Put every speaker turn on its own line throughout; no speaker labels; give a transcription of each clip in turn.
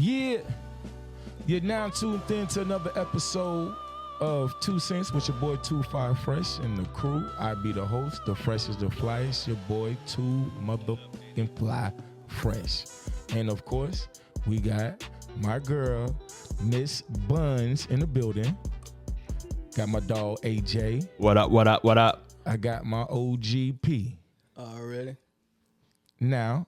Yeah, you're now tuned in to another episode of 2 cents with your boy 2FlyFresh and the crew. I be the host, the freshest, the flyest, your boy 2 motherfucking Fly Fresh. And of course, we got my girl, Miss Buns in the building. Got my dog AJ.
What up, what up, what up?
I got my OGP.
Already?
Now,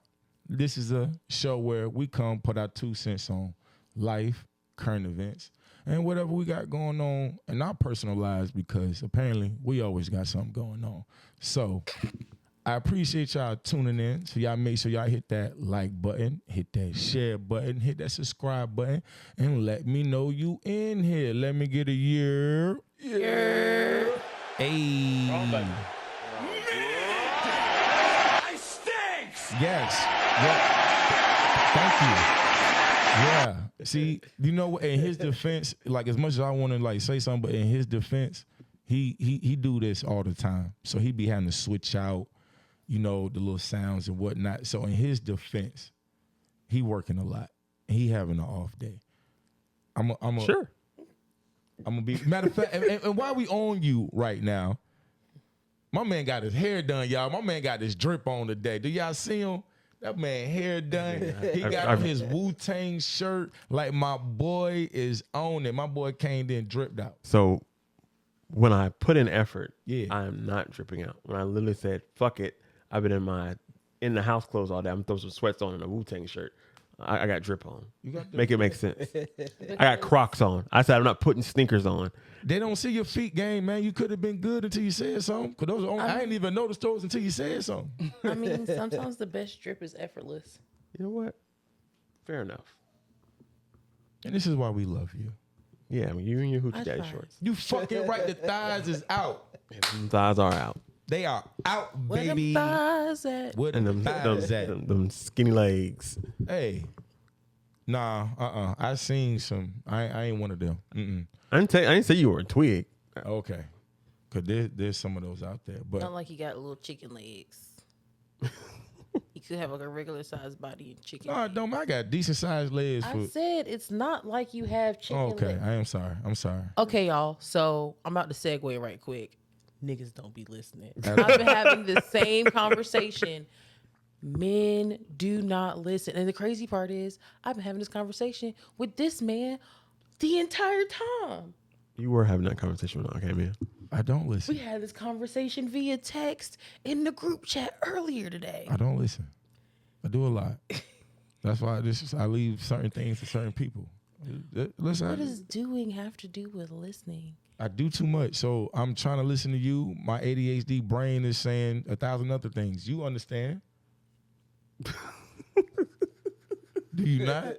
this is a show where we come put our 2 cents on life, current events, and whatever we got going on in our personal lives, because apparently we always got something going on. So I appreciate y'all tuning in. So y'all make sure y'all hit that like button, hit that share button, hit that subscribe button, and let me know you in here. Let me get a year. Yeah. Hey. Yes. Yep. Thank you. Yeah. See, you know what? In his defense, like as much as I want to like say something, but in his defense, he do this all the time. So he be having to switch out, you know, the little sounds and whatnot. So in his defense, he working a lot. He having an off day.
Sure.
I'm gonna be matter of fact, and while we on you right now, my man got his hair done, y'all. My man got his drip on today. Do y'all see him? That man hair done. He got on his Wu-Tang shirt like my boy is on it. My boy came in dripped out.
So when I put in effort,
Yeah.
I am not dripping out. When I literally said, fuck it, I've been in the house clothes all day. I'm throwing some sweats on and a Wu-Tang shirt. I got drip on.
You got
Make it make sense. I got Crocs on. I said I'm not putting sneakers on.
They don't see your feet game, man. You could have been good until you said something. Cause those are I didn't even notice those until you said something.
I mean, sometimes the best drip is effortless.
You know what? Fair enough.
And this is why we love you.
Yeah, I mean, you and your hoochie
That's
daddy
fine.
shorts.
You fucking right. The thighs is out.
And them thighs are out.
They are out,
Where
baby.
the thighs at?
Where
And
the
them,
thighs at?
them skinny legs.
Hey. Nah, I seen some. I ain't one of them. Mm-mm.
I didn't say you were a twig.
Okay. Cause there's some of those out there. But
Not like you got little chicken legs. You could have like a regular sized body and chicken.
no, I
legs.
don't. I got decent sized legs
I
for.
said it's not like you have chicken
Okay,
legs.
I am sorry. I'm sorry.
Okay, y'all. So I'm about to segue right quick. Niggas don't be listening. I've been having the same conversation. Men do not listen. And the crazy part is I've been having this conversation with this man the entire time.
You were having that conversation when I came in.
I don't listen.
We had this conversation via text in the group chat earlier today.
I don't listen. I do a lot. That's why I leave certain things to certain people. Listen,
What does doing have to do with listening?
I do too much. So I'm trying to listen to you. My ADHD brain is saying 1,000 other things. You understand? Do you not?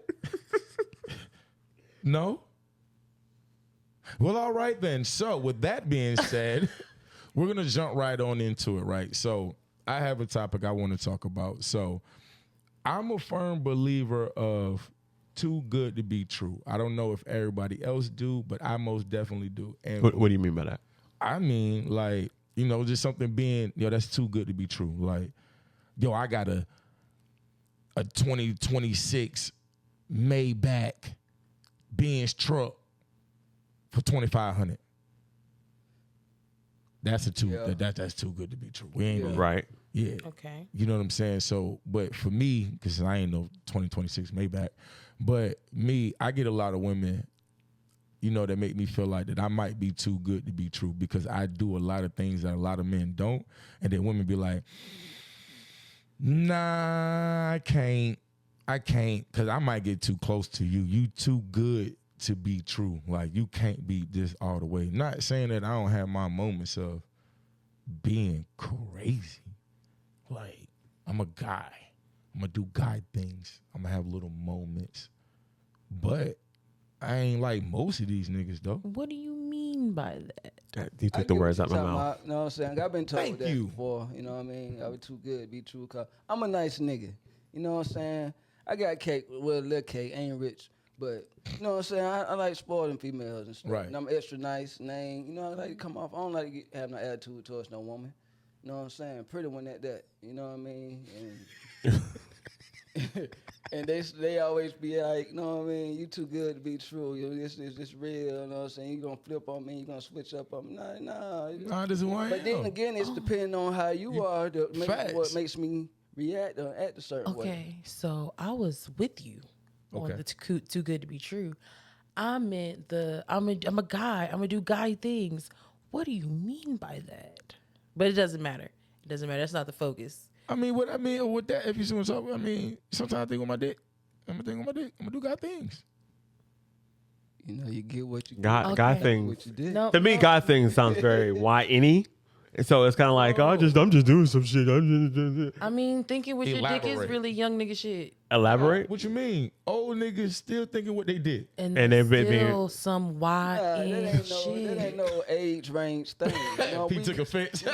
No? Well, all right then. So with that being said, we're going to jump right on into it, right? So I have a topic I want to talk about. So I'm a firm believer of too good to be true. I don't know if everybody else do, but I most definitely do. And
What do you mean by that?
I mean, like, you know, just something being, that's too good to be true. Like, I got a 2026 Maybach Benz truck for $2,500. That's that's too good to be true. We ain't
Right.
yeah.
Okay.
You know what I'm saying? So, but for me, because I ain't no 2026 Maybach, but me, I get a lot of women, that make me feel like that I might be too good to be true because I do a lot of things that a lot of men don't. And then women be like, nah, I can't, because I might get too close to you. You too good to be true. Like, you can't be this all the way. Not saying that I don't have my moments of being crazy. Like, I'm a guy. I'm going to do guy things. I'm going to have little moments. But I ain't like most of these niggas, though.
What do you mean by that?
You took the words out my mouth.
You know what I'm saying? I've been told
Thank
that
you.
before. You know what I mean? I was too good, be true. Cause I'm a nice nigga. You know what I'm saying? I got cake, well, a little cake, ain't rich. But, you know what I'm saying? I like spoiling females and stuff.
Right.
And I'm extra nice, name. You know, I like to come off. I don't like to have no attitude towards no woman. You know what I'm saying? Pretty one at that. You know what I mean? And And they always be like, you know what I mean, you too good to be true. You know, this real, you know what I'm saying? You gonna flip on me, you gonna switch up on me. Nah.
Nah, this is who I
But then
am.
again, it's depending on how you are to make
Facts.
what makes me react or act a certain way.
Okay, so I was with you on
Okay.
the too good to be true. I meant I'm a guy. I'm gonna do guy things. What do you mean by that? But it doesn't matter. It doesn't matter. That's not the focus.
I mean, with that, if you see what's up, I mean, sometimes I think with my dick. I'm gonna think with my dick. I'm gonna do God things.
You know, you get what you
God,
Okay.
God
get,
things.
what you did.
No,
To me,
no.
God things sounds very why-any. And so it's kind of like, I'm just doing some shit.
I mean, thinking with your dick is
Elaborate.
really young nigga shit,
Elaborate.
What you mean? Old niggas still thinking what they did.
and
And they been
still some
Nah, that ain't
shit.
no age range thing. You know,
He took offense.
No.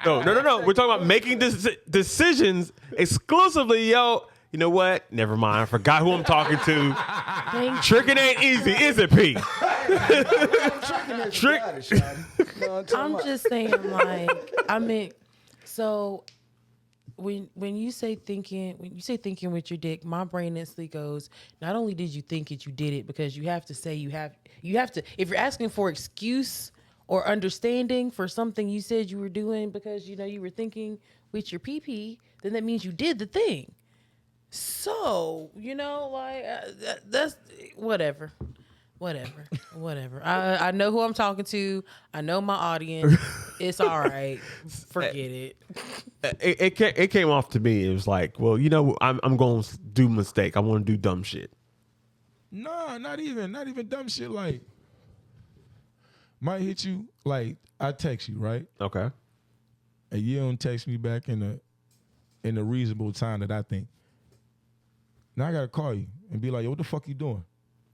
We're talking about making decisions exclusively, yo. You know what? Never mind. I forgot who I'm talking to.
Thank
Tricking ain't easy, is it, P? Trick.
I'm just saying, like, I mean, so when you say thinking with your dick, my brain instantly goes, not only did you think it, you did it, because you have to say you have to, if you're asking for excuse or understanding for something you said you were doing because you were thinking with your pee, then that means you did the thing. So, that's whatever. I know who I'm talking to. I know my audience. It's all right. Forget it.
It came off to me. It was like, well, I'm going to do mistake. I want to do dumb shit.
Nah, not even dumb shit. Like, might hit you. Like, I text you, right?
Okay.
And you don't text me back in a reasonable time that I think. Now I gotta call you and be like, yo, what the fuck you doing?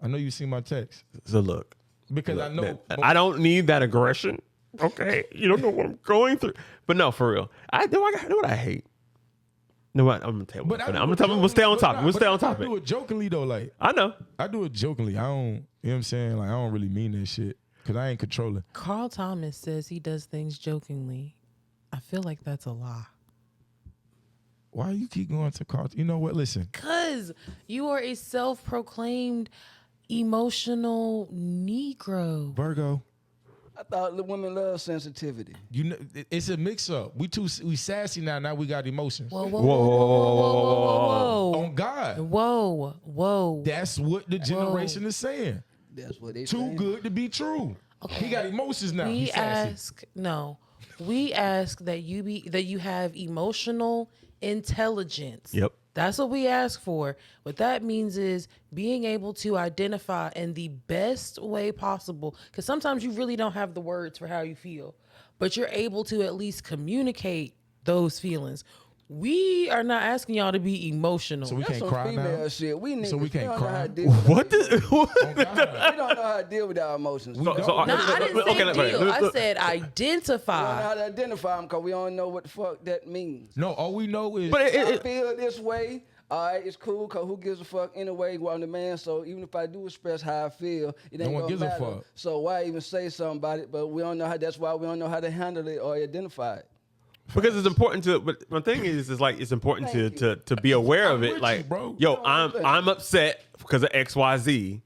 I know you seen my text.
So look.
Because I know.
Man, I don't need that aggression. Okay. You don't know what I'm going through. But no, for real. I know what I hate. No, what? I'm gonna tell you. I'm gonna tell you. We'll stay on topic. We'll stay on topic.
I do it jokingly though. Like,
I know.
I do it jokingly. I don't. You know what I'm saying? Like, I don't really mean that shit because I ain't controlling.
Carl Thomas says he does things jokingly. I feel like that's a lie.
Why you keep going to Carl? You know what? Listen.
Because you are a self-proclaimed emotional Negro.
Virgo.
I thought the women love sensitivity.
You know, it's a mix up. We sassy now. Now we got emotions.
Whoa, whoa, whoa, whoa, whoa, whoa, whoa,
On God.
whoa, whoa.
That's what the generation is saying.
That's what they
Too
saying.
good to be true.
Okay.
He got emotions now.
We
He's sassy.
ask that you have emotional intelligence.
Yep.
That's what we ask for. What that means is being able to identify in the best way possible, because sometimes you really don't have the words for how you feel, but you're able to at least communicate those feelings. We are not asking y'all to be emotional.
So we
That's
can't
some
cry
female
now.
shit. We niggas,
So we can't
don't know how
cry?
to deal with
What?
On God.
we don't know how to deal with our emotions.
don't.
So,
No, I didn't say deal. I said
We don't know
identify.
how to identify them because we don't know what the fuck that means.
No, all we know is.
But
I feel this way. All right, it's cool because who gives a fuck anyway? Well, I'm the man, so even if I do express how I feel, it ain't
one
gonna
gives a
matter.
fuck.
So why even say something about it? But we don't know how. That's why we don't know how to handle it or identify it.
because it's important to. But my thing is like it's important to be aware of
I'm
it.
with
Like,
you, bro.
yo, I'm upset because of X, Y, Z.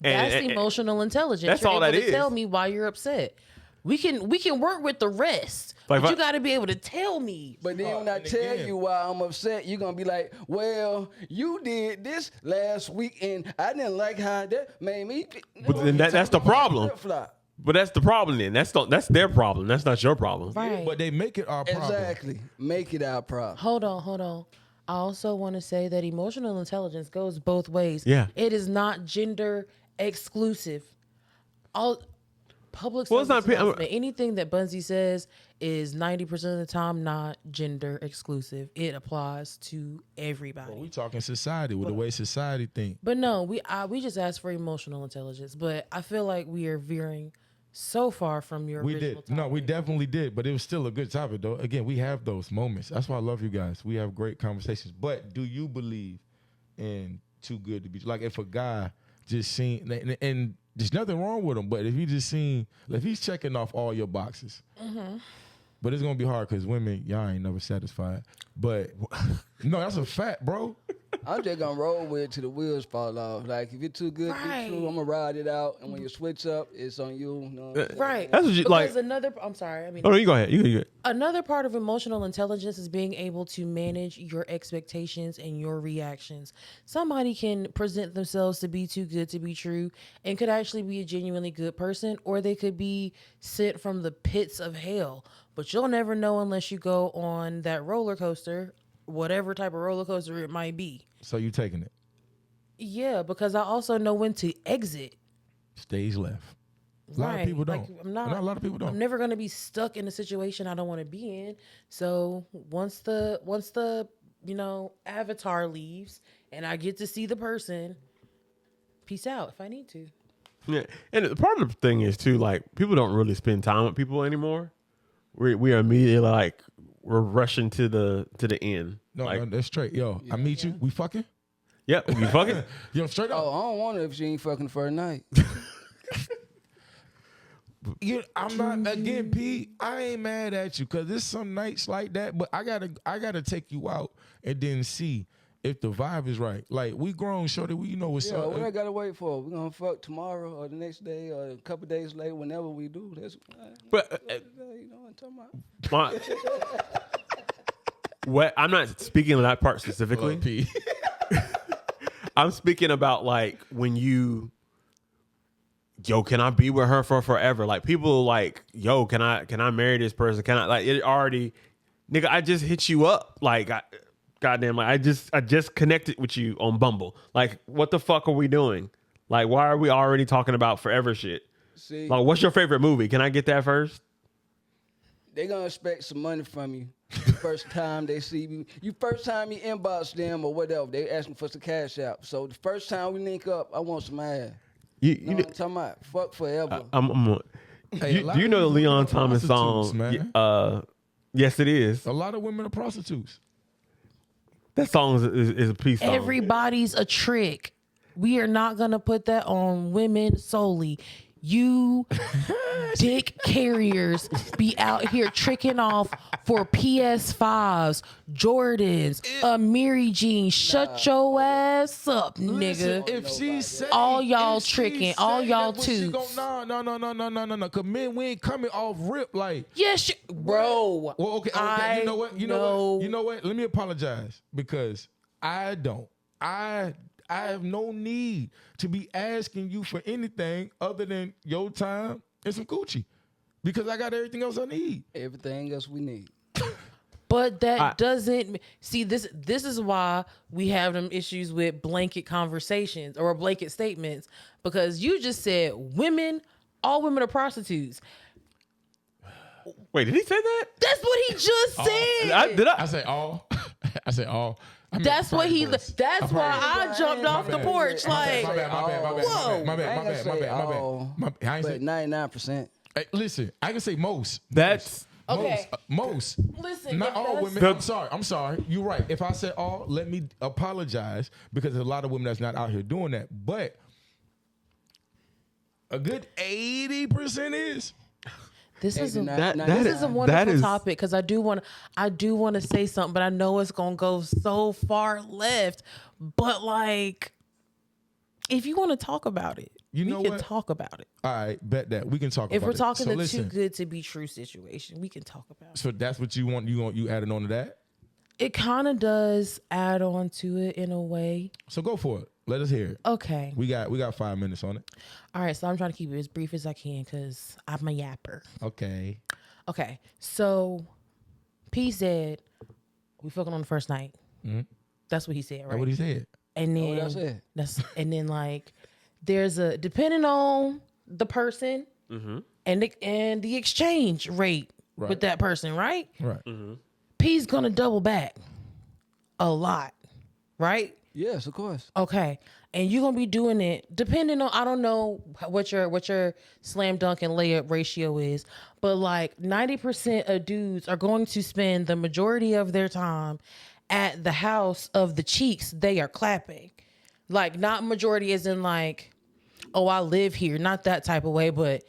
That's emotional intelligence.
That's
You're
all
able
that
to
is.
tell me why you're upset. We can work with the rest,
Like,
but
if
you got to be able to tell me.
But then when I
and
tell
again-
you why I'm upset, you're gonna be like, well, you did this last week and I didn't like how that made me.
But then that's the problem.
Flip-flop.
But that's the problem. Then that's their problem. That's not your problem.
Right.
But they make it our problem.
Exactly. Make it our problem.
Hold on. I also want to say that emotional intelligence goes both ways.
Yeah.
It is not gender exclusive. All public
Well, it's
service
not-
announcement, anything that Bunzy says is 90% of the time not gender exclusive. It applies to everybody.
We talking society with the way society think.
But no, we just asked for emotional intelligence. But I feel like we are veering so far from your
We
original
did. No, we
topic.
definitely did. But it was still a good topic, though. Again, we have those moments. That's why I love you guys. We have great conversations. But do you believe in too good to be? Like, if a guy just seen, and there's nothing wrong with him, but if he just seen, if he's checking off all your boxes, But it's gonna be hard because women, y'all ain't never satisfied. But no, that's a fact, bro.
I'm just gonna roll with it till the wheels fall off. Like if you're too good to
Right.
be true, I'm gonna ride it out. And when you switch up, it's on you. You know what I'm saying?
Right.
That's what you like.
I'm sorry. I mean,
Oh, no, you go ahead. You go.
another part of emotional intelligence is being able to manage your expectations and your reactions. Somebody can present themselves to be too good to be true and could actually be a genuinely good person, or they could be sent from the pits of hell. But you'll never know unless you go on that roller coaster, whatever type of roller coaster it might be.
So you taking it?
Yeah, because I also know when to exit.
Stage left. A lot of people don't.
I'm not.
A lot of people don't.
I'm never gonna be stuck in a situation I don't want to be in. So once the avatar leaves and I get to see the person, peace out if I need to.
Yeah, and part of the thing is too, like, people don't really spend time with people anymore. We are immediately like we're rushing to the end.
No,
like,
no, that's straight. Yo, I meet you. We fucking.
Yep, you fucking.
Yo, straight up.
Oh, I don't want it if she ain't fucking for a night.
I'm not again, P. I ain't mad at you because there's some nights like that, but I gotta take you out and then see if the vibe is right. Like we grown, shorty. We know what's
Yeah,
up.
what I gotta wait for? We gonna fuck tomorrow or the next day or a couple days later, whenever we do. That's
But
you know what I'm talking about.
what I'm not speaking of that part specifically.
P.
I'm speaking about like when you, can I be with her for forever? Like people like, can I marry this person? Can I, like, it already, nigga, I just hit you up. Like, goddamn, like I just connected with you on Bumble. Like, what the fuck are we doing? Like, why are we already talking about forever shit?
See,
Like, what's your favorite movie? Can I get that first?
they gonna expect some money from you. First time they see you, first time you inbox them or whatever, they asking for some cash out. So the first time we link up, I want some ass.
You
know what I'm talking about? Fuck forever.
Hey,
do you know the Leon Thomas song?
Man.
Yes, it is.
A lot of women are prostitutes.
That song is a peace song.
Everybody's a trick. We are not gonna put that on women solely. You dick carriers be out here tricking off for PS5s, Jordans, a Mary Jean. Shut your ass up, nigga.
If she say
all y'all
if she
tricking,
say
all y'all
that what she
toots.
No. Cause men, we ain't coming off rip like.
Yes,
Well,
bro.
okay. You know what? You know what? Let me apologize because I don't. I have no need to be asking you for anything other than your time and some Gucci because I got everything else I need.
Everything else we need.
But that doesn't see this. This is why we have them issues with blanket conversations or blanket statements because you just said all women are prostitutes.
Wait, did he say that?
That's what he just said.
Did I?
I say all. I say all. I mean,
That's what he.
voice.
That's why I jumped off the porch. Like,
My bad.
But 99%.
Hey, listen, I can say most.
That's
okay.
Most.
Listen,
Not
if
all
that's-
women. I'm sorry. You're right. If I said all, let me apologize because there's a lot of women that's not out here doing that. But a good 80% is.
This is a
That
wonderful topic because I do want to say something, but I know it's gonna go so far left. But like, if you want to talk about it, we can talk about it.
All right, bet that we can talk about it.
If we're talking
so
the too good to be true situation, we can talk about it.
So that's what you want. You added on to that.
It kind of does add on to it in a way.
So go for it. Let us hear it.
Okay.
We got 5 minutes on it.
All right. So I'm trying to keep it as brief as I can because I'm a yapper.
Okay.
Okay. So P said we fucking on the first night.
Mm-hmm.
That's what he said, right?
That's what he said.
And then
what I said.
and then like there's a depending on the person and the exchange rate with that person, right?
Right.
Mm-hmm.
P's gonna double back a lot, right?
Yes, of course.
Okay. And you're gonna be doing it depending on I don't know what your slam dunk and layup ratio is, but like 90% of dudes are going to spend the majority of their time at the house of the cheeks they are clapping. Like not majority as in like, oh, I live here, not that type of way, but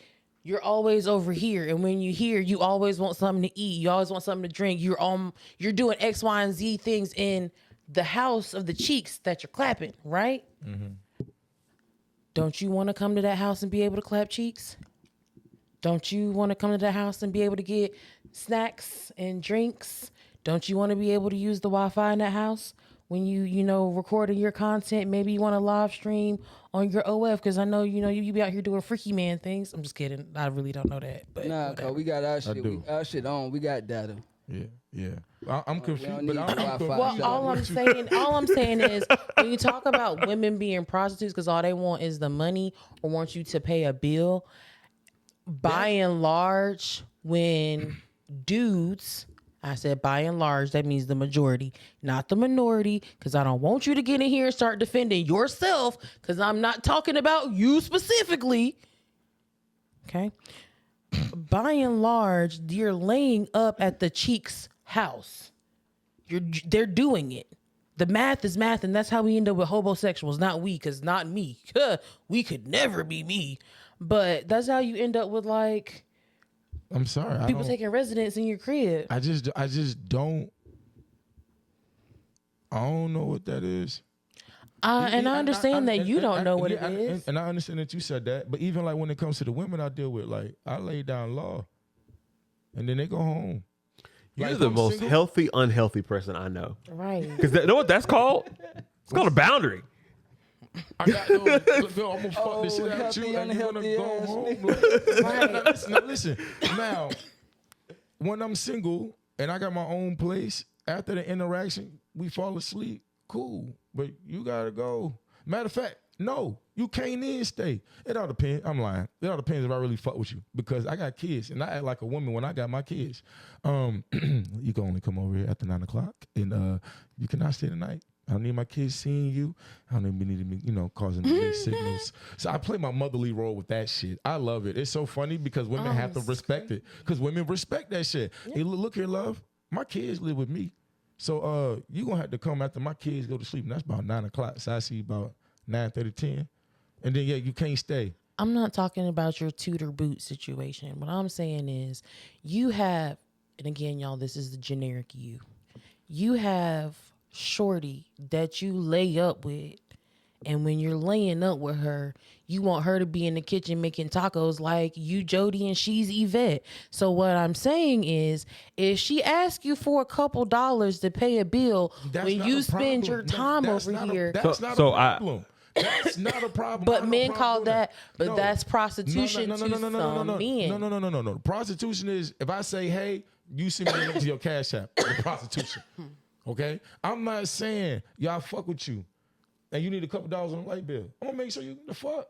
you're always over here, and when you're here, you always want something to eat. You always want something to drink. You're doing X, Y, and Z things in the house of the cheeks that you're clapping, right? Don't you want to come to that house and be able to clap cheeks? Don't you want to come to that house and be able to get snacks and drinks? Don't you want to be able to use the Wi-Fi in that house when you recording your content? Maybe you want to live stream on your OF, because I know, you be out here doing freaky man things. I'm just kidding. I really don't know that. But
Nah,
whatever.
cause we got our shit on. We got data.
Yeah. I'm confused.
don't
But
need
I'm
Wi-Fi.
confused.
Well, all I'm saying is when you talk about women being prostitutes because all they want is the money or want you to pay a bill, by and large, when dudes, I said by and large, that means the majority, not the minority, because I don't want you to get in here and start defending yourself, because I'm not talking about you specifically. Okay? By and large, you're laying up at the cheek's house. They're doing it. The math is math, and that's how we end up with homosexuals. Not we, because not me. We could never be me. But that's how you end up with, like,
I'm sorry.
people taking residence in your crib.
I just don't. I don't know what that is.
And I understand that you don't know what it is.
And I understand that you said that. But even like when it comes to the women I deal with, like I lay down law, and then they go home.
You're
Like,
the
I'm
most
single-
healthy, unhealthy person I know.
Right.
Because you know what that's called? It's called a boundary.
I got those. Look, I'm gonna fuck this shit out
healthy,
you, and you wanna
unhealthy
go
ass
home.
nigga.
Now, listen. Now, when I'm single and I got my own place, after the interaction, we fall asleep. Cool, but you gotta go. Matter of fact, no, you can't in stay. It all depends. I'm lying. It all depends if I really fuck with you, because I got kids and I act like a woman when I got my kids. You can only come over here after 9 o'clock, and you cannot stay tonight. I don't need my kids seeing you. I don't even need me, causing these signals. So I play my motherly role with that shit. I love it. It's so funny because women have to respect it. Because women respect that shit. Hey, look here, love. My kids live with me. So you gonna have to come after my kids go to sleep. And that's about 9 o'clock. So I see about 9:30, 10. And then you can't stay.
I'm not talking about your Tudor boot situation. What I'm saying is you have, and again, y'all, this is the generic you. You have shorty that you lay up with, and when you're laying up with her, you want her to be in the kitchen making tacos like you Jody and she's Yvette. So what I'm saying is, if she asks you for a couple dollars to pay a bill,
That's
when
not
you
a
spend
problem.
your
No,
time
that's
over
not a-
here,
That's not a problem. That's not a problem. I
but
have no
men
problem
call
with
that, but
No.
that's prostitution to some men.
No. Prostitution is if I say, hey, you send me a link to your Cash App. It's prostitution. Okay? I'm not saying y'all fuck with you and you need a couple dollars on the light bill. I'm gonna make sure you the fuck.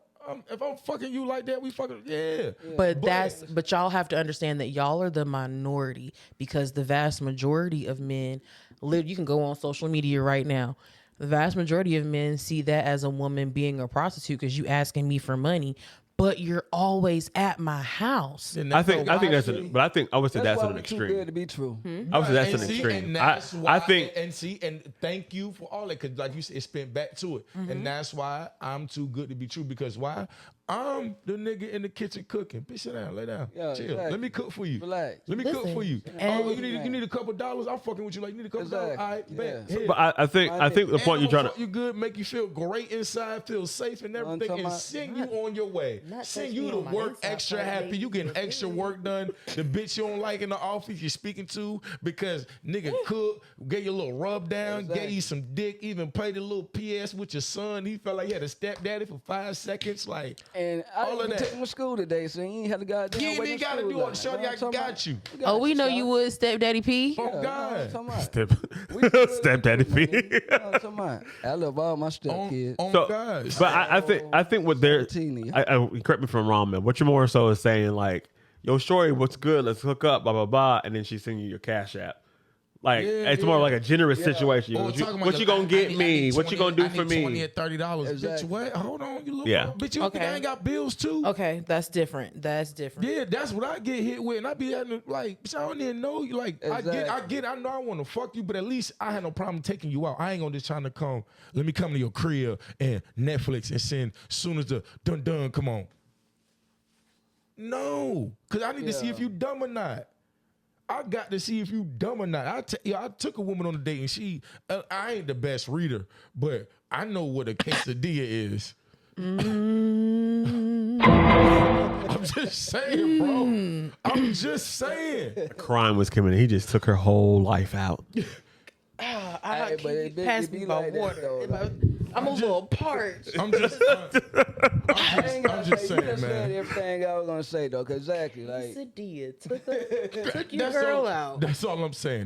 If I'm fucking you like that, we fucking yeah.
But y'all have to understand that y'all are the minority, because the vast majority of men live. You can go on social media right now. The vast majority of men see that as a woman being a prostitute because you asking me for money, but you're always at my house.
I think that's I would say that's
why
an
we too
extreme.
good to be true.
I would say that's
And
an
see,
extreme.
and that's why,
I think
and thank you for all that, because like you said, it spent back to it, and that's why I'm too good to be true. Because why? I'm the nigga in the kitchen cooking. Bitch, sit down, lay down,
Yeah,
chill.
exactly.
Let me cook for you.
Relax.
Let me cook
Listen,
for you.
and-
Oh, you need a couple dollars? I'm fucking with you. Like, you need a couple dollars?
Exactly.
All right, bet.
Yeah.
Here.
but I think the
And
point
I'ma
you're trying
fuck
to
you good, make you feel great inside, feel safe and everything,
talking
and
about?
send you on your way.
not
Send
touch
you
me
to
on my
work
inside
extra
part,
happy.
baby.
You getting extra work done. The bitch you don't like in the office you're speaking to because nigga cook, gave you a little rub down,
Exactly.
gave you some dick, even played a little PS with your son. He felt like he had a stepdaddy for 5 seconds. Like,
And I
all of
didn't
that.
take him to school today, so you ain't had to goddamn
You ain't
wait
even
till
gotta
school
do it.
line.
Shorty,
You know
I
what I'm
got
talking
you.
about?
Oh, we know
child.
you would, stepdaddy P.
Oh,
Yeah,
God.
stepdaddy P.
I love all my step
On,
kids.
on
So,
God.
but I think what they're,
17.
I correct me if I'm wrong, man. What you're more so is saying like, yo, shorty, what's good? Let's hook up, blah blah blah, and then she's sending you your Cash App. Like it's more like a generous situation.
Or
What
talking about
you
your-
gonna
I
get
need-
me?
I need
What you
20
gonna do
I
for
need
me?
$20 or $30.
Exactly.
Bitch, what? Hold on, you little
Yeah.
bitch. You think I ain't got bills too?
Okay, that's different. That's different.
Yeah, that's what I get hit with, and I be having like, bitch, I don't even know you. Like, I know I want to fuck you, but at least I had no problem taking you out. I ain't gonna just trying to come. Let me come to your crib and Netflix and send soon as the dun come on. No, because I need to see if you dumb or not. I got to see if you dumb or not. I took a woman on a date and she, I ain't the best reader, but I know what a quesadilla is. I'm just saying, bro. I'm just saying.
Crime was committed. He just took her whole life out.
Hey, but it
pass
be
me my
like that,
water.
though, like-
I'm a little parched.
I'm just saying,
you just
man.
said everything I was gonna say though, cause exactly like
Quesadilla took your
That's
girl
all,
out.
That's all I'm saying.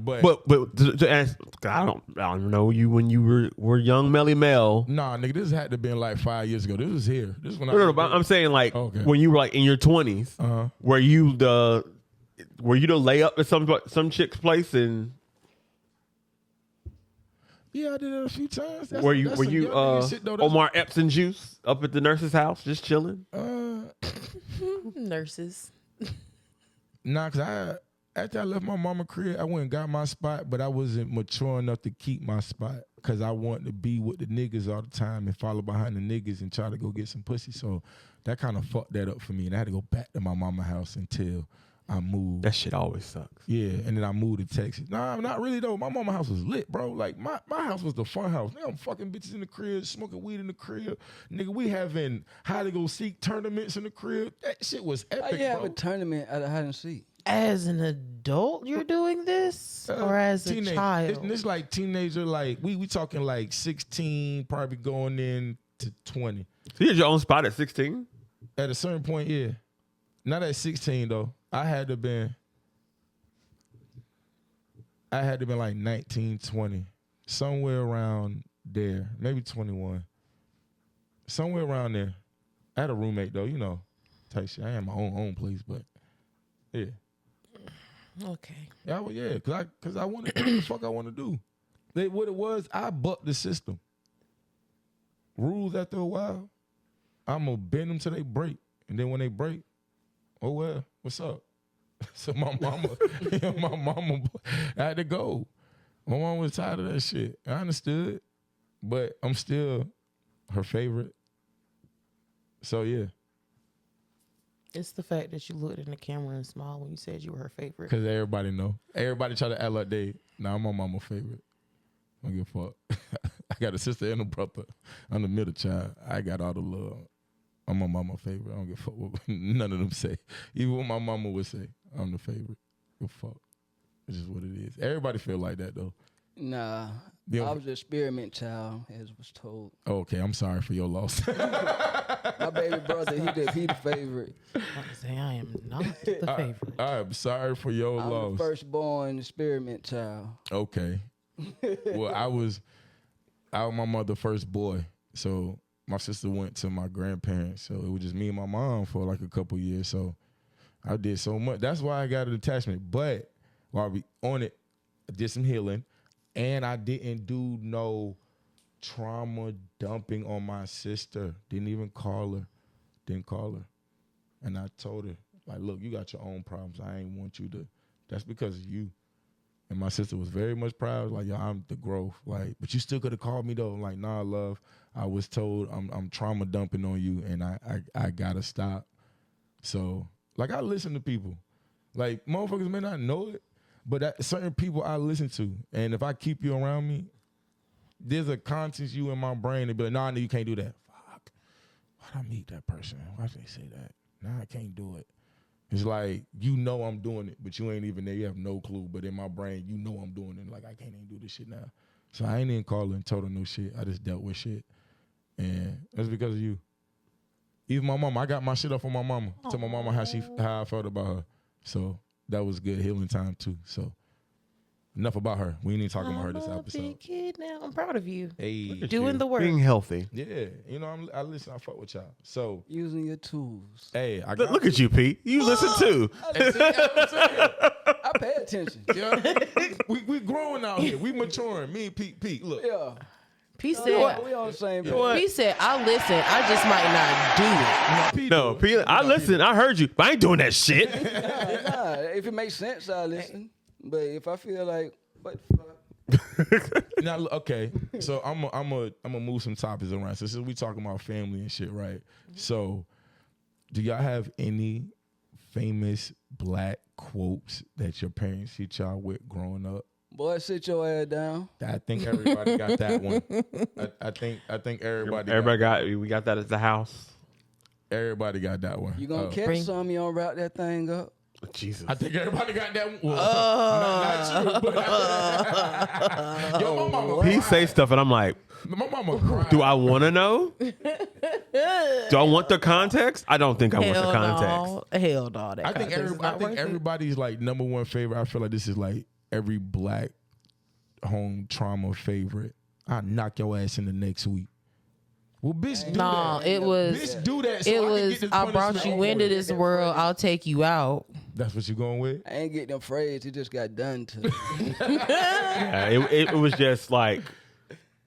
But
But to ask, I don't know you when you were young Melly Mel.
nah, nigga, this had to been like 5 years ago. This was here. This is when
No, but I'm saying like
Okay.
when you were like in your 20s,
Uh-huh.
were you the layup at some chick's place and
Yeah, I did it a few times.
were you
that's some young nigga shit, though. That's-
Omar Epson juice up at the nurse's house just chilling?
Nurses.
Nah, cause after I left my mama crib, I went and got my spot, but I wasn't mature enough to keep my spot because I wanted to be with the niggas all the time and follow behind the niggas and try to go get some pussy. So that kind of fucked that up for me, and I had to go back to my mama house until I moved.
That shit always sucks.
Yeah, and then I moved to Texas. Nah, not really though. My mama house was lit, bro. Like my house was the fun house. Nigga, I'm fucking bitches in the crib, smoking weed in the crib. Nigga, we having hide and go seek tournaments in the crib. That shit was
how
epic,
you have
bro.
a tournament at a hide and seek?
As an adult, you're doing this, or as a child?
It's like teenager, like we talking like 16, probably going in to 20.
So you had your own spot at 16?
At a certain point, yeah. Not at 16 though. I had to been like 19, 20. Somewhere around there. Maybe 21. Somewhere around there. I had a roommate though, you know. Type shit. I had my own place, but yeah.
Okay.
Yeah, cause I wanted to do what the fuck I want to do. What it was, I bucked the system. Rules after a while, I'm gonna bend them till they break, and then when they break, oh well, what's up? So my mama, I had to go. My mom was tired of that shit. I understood, but I'm still her favorite. So yeah.
It's the fact that you looked in the camera and smiled when you said you were her favorite.
Because everybody know. Everybody try to act like I'm my mama favorite. I don't give a fuck. I got a sister and a brother. I'm the middle child. I got all the love. I'm my mama favorite. I don't give a fuck what none of them say. Even what my mama would say, I'm the favorite. Give a fuck. It's just what it is. Everybody feel like that though.
Nah,
Yeah.
I was an experiment child, as was told.
Okay, I'm sorry for your loss.
My baby brother, he the favorite.
I say I am not the favorite.
I'm sorry for your
I'm
loss.
the firstborn experiment child.
Okay. Well, I was my mother's first boy. So my sister went to my grandparents. So it was just me and my mom for like a couple years. So I did so much. That's why I got an attachment. But while we on it, I did some healing. And I didn't do no trauma dumping on my sister. Didn't even call her. Didn't call her. And I told her, like, look, you got your own problems. I ain't want you to. That's because of you. And my sister was very much proud. Like, yo, I'm the growth. Like, but you still could have called me though. I'm like, nah, love. I was told I'm trauma dumping on you, and I gotta stop. So, like, I listen to people. Like, motherfuckers may not know it, but certain people I listen to, and if I keep you around me, there's a conscience you in my brain to be like, nah, you can't do that. Fuck. Why'd I meet that person? Why'd they say that? Nah, I can't do it. It's like, you know I'm doing it, but you ain't even there. You have no clue. But in my brain, you know I'm doing it. Like, I can't even do this shit now. So I ain't even calling and told her no shit. I just dealt with shit. And that's because of you. Even my mama, I got my shit up on my mama. Tell my mama how I felt about her. So that was good healing time too. So enough about her. We ain't even talking about her this
I'm a
episode.
big kid now. I'm proud of you.
Hey,
Doing the work.
Being healthy.
yeah, you know I listen. I fuck with y'all. So
Using your tools.
hey, I
Look at you, Pete. You listen too.
I pay attention.
Yeah, we growing out here. We maturing. Me and Pete. Look,
Yeah.
P
We
said,
on the same page.
P said, I listen. I just might not do it.
Pete,
No, Pete, I listen. I heard you, but I ain't doing that shit.
Nah, if it makes sense, I listen. But if I feel like, what the fuck?
Now, okay, so I'm gonna move some topics around. So since we talking about family and shit, right? So Do y'all have any famous black quotes that your parents hit y'all with growing up?
Boy, sit your ass down.
I think everybody got that one. I think everybody
we got that at the house.
everybody got that one.
You gonna catch some, you don't wrap that thing up.
Jesus.
I think everybody got that one. Well, not true, but yo, my mama.
He say stuff and I'm like,
My mama cried.
do I want to know? Do I want the context? I don't think I want the context.
No. Hell no. That
I think
context is not worth it.
everybody's like number one favorite. I feel like this is like every black home trauma favorite. I knock your ass in the next week. Well, bitch, do
No,
that.
it was.
Bitch, do that. So
It
I can
was.
get this
I brought
punishment
you
over
into
with.
this world. I'll take you out.
That's what you going with?
I ain't getting them phrase. It just got done to.
Yeah, it was just like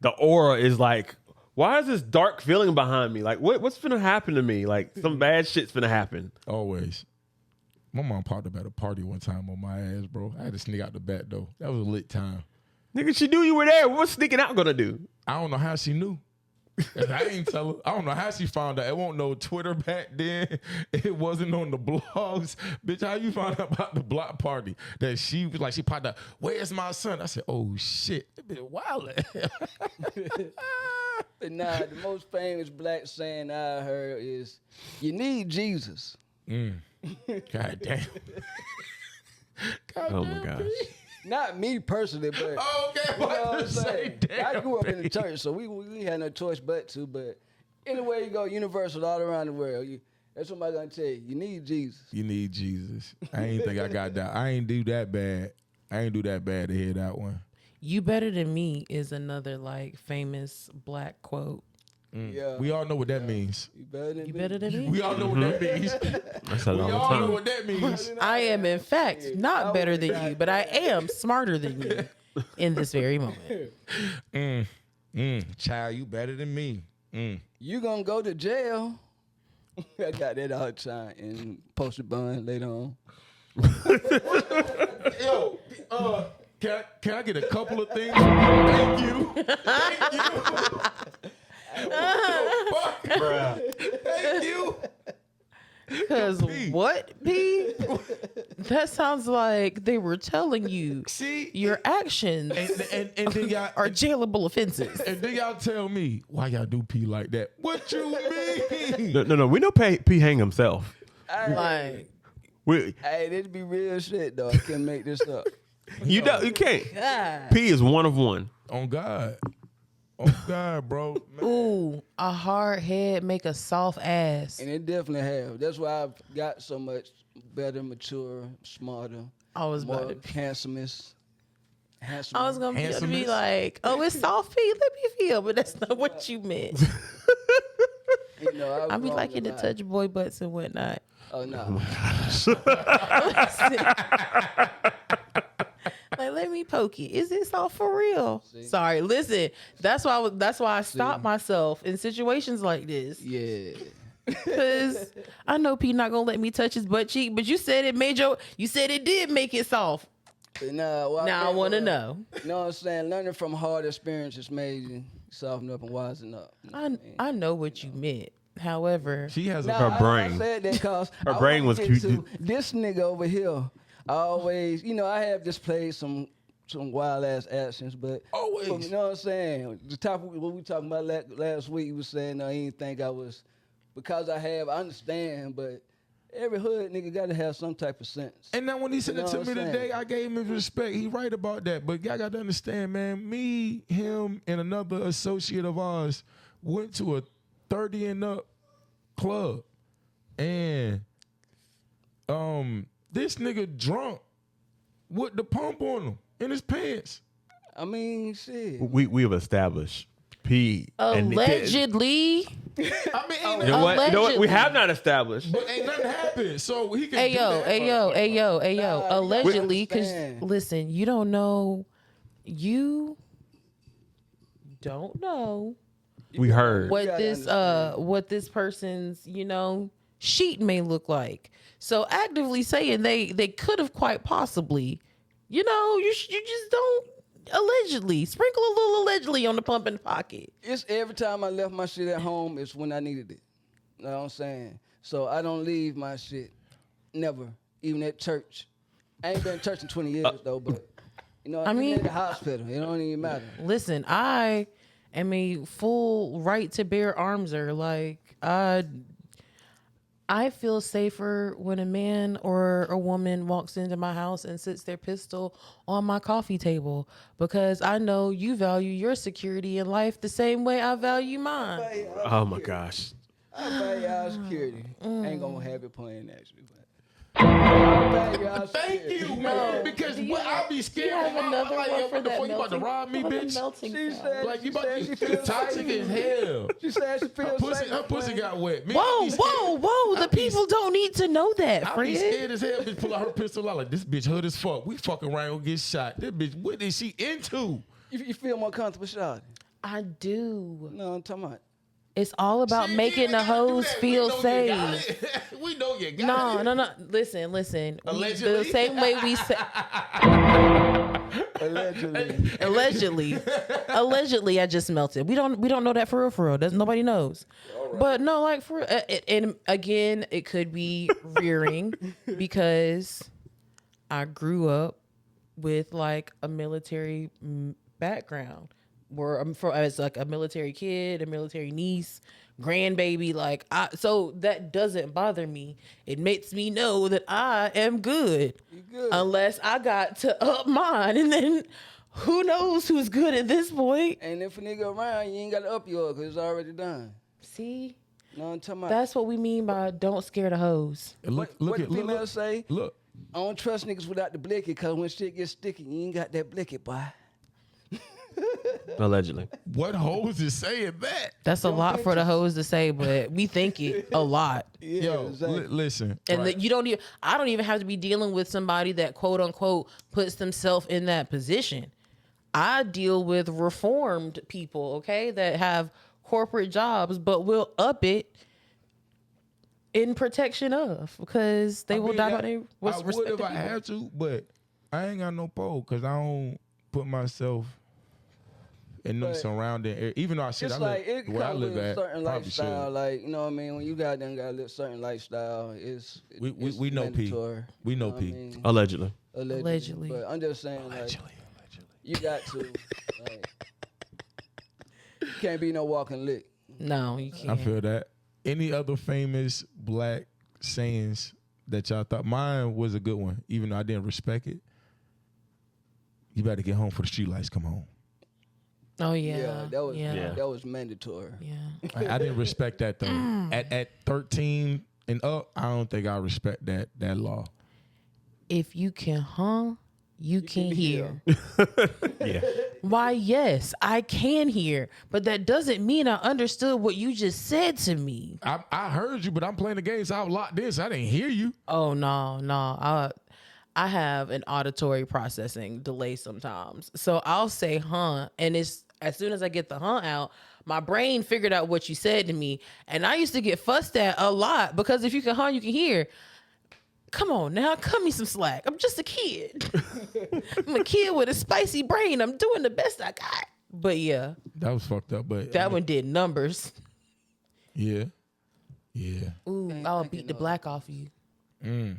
the aura is like, why is this dark feeling behind me? Like, what's finna happen to me? Like, some bad shit's finna happen.
Always. My mom popped up at a party one time on my ass, bro. I had to sneak out the back though. That was a lit time.
Nigga, she knew you were there. What's sneaking out gonna do?
I don't know how she knew. I ain't tell her. I don't know how she found out. It wasn't no Twitter back then. It wasn't on the blogs. Bitch, how you found out about the block party? That she was like, she popped out, where's my son? I said, oh shit. That bitch wild.
But nah, the most famous black saying I heard is, "You need Jesus."
God damn.
Oh my gosh.
Not me personally, but
Okay,
you know what I'm
say,
saying?
damn,
I grew up in the
baby.
church, so we had no choice but to. But anywhere you go, universal all around the world. That's somebody gonna tell you. You need Jesus.
You need Jesus. I ain't think I got that. I ain't do that bad. I ain't do that bad to hear that one.
You better than me is another like famous black quote.
Yeah,
We all know what that means.
you better than
You
me.
better than me.
We all know what that means.
I said
We
it all
all know
the
what that means.
I am in fact not better than you, but I am smarter than you in this very moment.
Child, you better than me.
You gonna go to jail? I got that all the time and posted bond later on.
Yo, can I get a couple of things? Thank you. Thank you. Fuck, bruh. Thank you.
Because what, P? That sounds like they were telling you
See,
your actions
and then y'all
are jailable offenses.
and then y'all tell me why y'all do P like that. What you mean?
No. We know P hang himself.
Like,
Hey, this be real shit though. I can't make this up.
You can't.
God.
P is one of one.
On God. On God, bro. Man.
Ooh, a hard head make a soft ass.
And it definitely have. That's why I've got so much better, mature, smarter,
I was
more
about to.
handsomest. Handsome.
I was gonna be
Handsomeness?
like, "Oh, it's soft P. Let me feel," but that's not what you meant.
You know,
I be liking to touch boy butts and whatnot.
Oh no.
Like, let me poke it. Is this all for real? Sorry, listen. That's why I stop myself in situations like this.
Yeah.
Because I know P not gonna let me touch his butt cheek, but you said it did make it soft.
But nah, well,
Now I want to know.
You know what I'm saying? Learning from hard experiences made you soften up and wisen up.
I know what you meant. However,
She has
Nah,
a
Her brain.
I said that because
Her brain was cute.
This nigga over here, I always, I have displayed some wild ass actions, but
Always.
you know what I'm saying? The topic what we talking about last week, he was saying he didn't think I was because I understand, but every hood nigga got to have some type of sense.
And then when he said
You
it
know
to
what
me
I'm
today,
saying?
I gave him his respect. He right about that. But y'all got to understand, man, me, him, and another associate of ours went to a 30 and up club. And this nigga drunk with the pump on him in his pants.
I mean, shit.
We have established P. and
allegedly.
I mean, ain't
You know what?
Allegedly.
We have not established.
but ain't nothing happened. So he can
Hey
do that.
yo.
Nah,
Allegedly,
you
because
understand.
listen, you don't know.
We heard.
what
gotta
this what this person's sheet may look like. So actively saying they could have quite possibly, you just don't allegedly sprinkle a little allegedly on the pump in the pocket.
It's every time I left my shit at home, it's when I needed it. You know what I'm saying? So I don't leave my shit. Never. Even at church. I ain't been in church in 20 years though, but you know,
I mean,
in the hospital, it don't even matter.
Listen, I am a full right to bear armser. Like I feel safer when a man or a woman walks into my house and sits their pistol on my coffee table because I know you value your security in life the same way I value mine.
Oh my gosh.
I value our security. Ain't gonna have it playing actually, but I value our
Thank
security.
you, man. Because what I'll be scared.
You have another
like,
one
yo,
for
what the
that
fuck, you about to
melting-
rob me, bitch?
melting
She
sound.
said,
Like you
she
about
said
to
she
get
feels
toxic
safe.
as hell.
She said she
Her
feels
pussy,
safe.
her pussy got wet. Me,
Whoa,
I be scared.
whoa!
I
The
be-
people don't need to know that,
I be
Fred.
scared as hell. Bitch, pull out her pistol out like this bitch hood as fuck. We fucking around and get shot. This bitch, what is she into?
You feel more comfortable, Shawty?
I do.
No, I'm talking about.
It's all about
Shit,
making
you
the
ain't gotta do
hoes
that.
feel
We know you got
safe.
it. We know you got
No,
it.
no. Listen.
Allegedly?
The same way we say
Allegedly.
allegedly, I just melted. We don't know that for real. There's nobody knows. But no, like for and again, it could be rearing because I grew up with like a military background. Where I'm from as like a military kid, a military niece, grandbaby, so that doesn't bother me. It makes me know that I am good.
You good.
Unless I got to up mine, and then who knows who's good at this point.
And if a nigga around, you ain't got to up yours because it's already done.
See,
No, I'm talking about.
that's what we mean by don't scare the hoes.
Look,
what
look,
the females
look,
say?
look.
I don't trust niggas without the blicky because when shit gets sticky, you ain't got that blicky, boy.
Allegedly.
What hoes is saying that?
That's a lot for the hoes to say, but we think it a lot.
Yeah,
Yo,
exactly.
listen.
And
right.
you don't even. I don't even have to be dealing with somebody that quote unquote puts themselves in that position. I deal with reformed people, okay, that have corporate jobs, but will up it in protection of because they will die by their
I would
respected
if I
people.
had to, but I ain't got no pole because I don't put myself in them
But
surrounding area. Even though I said
It's
I
like
live
it
where I
comes with
live
a
at,
certain
probably
lifestyle.
should.
Like, you know what I mean? When you got a certain lifestyle, it's
We know P.
mandatory.
We know
You what I
P.
mean?
Allegedly.
Allegedly. But I'm just saying, like, you got to. Like, you can't be no walking lick.
No, you
I
can't.
feel that. Any other famous black sayings that y'all thought? Mine was a good one, even though I didn't respect it. You better get home for the street lights come home.
Oh yeah,
that was mandatory.
Yeah.
I didn't respect that though. At 13 and up, I don't think I respect that law.
If you can, you can hear.
Yeah.
Why, yes, I can hear, but that doesn't mean I understood what you just said to me.
I heard you, but I'm playing the game, so I locked in, so I didn't hear you.
Oh no. I have an auditory processing delay sometimes. So I'll say and it's as soon as I get the out, my brain figured out what you said to me. And I used to get fussed at a lot because if you can you can hear. Come on now, cut me some slack. I'm just a kid. I'm a kid with a spicy brain. I'm doing the best I got. But yeah,
That was fucked up, but
that one did numbers.
yeah.
Ooh, I'll beat the black off of you.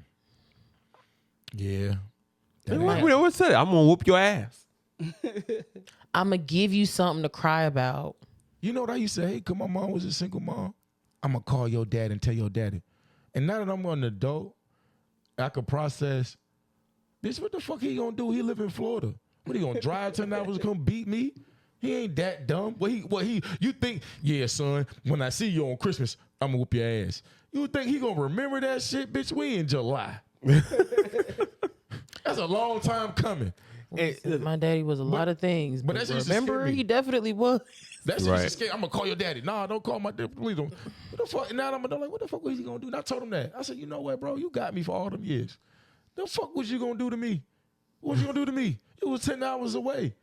Yeah.
What's that? I'm gonna whoop your ass.
I'm going to give you something to cry about.
You know what I used to say? Hey, cause my mom was a single mom. I'm gonna call your dad and tell your daddy. And now that I'm an adult, I can process. Bitch, what the fuck he gonna do? He live in Florida. What he gonna drive 10 hours to come beat me? He ain't that dumb. You think, yeah, son, when I see you on Christmas, I'm gonna whoop your ass. You think he gonna remember that shit? Bitch, we in July. That's a long time coming.
My daddy was a lot of things.
but
But
that used to
remember,
scare me.
he definitely was.
That's
Right.
just scary. I'm gonna call your daddy. Nah, don't call my dad. Please don't. What the fuck? Now I'm like, what the fuck was he gonna do? And I told him that. I said, you know what, bro? You got me for all them years. The fuck was you gonna do to me? What was you gonna do to me? It was 10 hours away.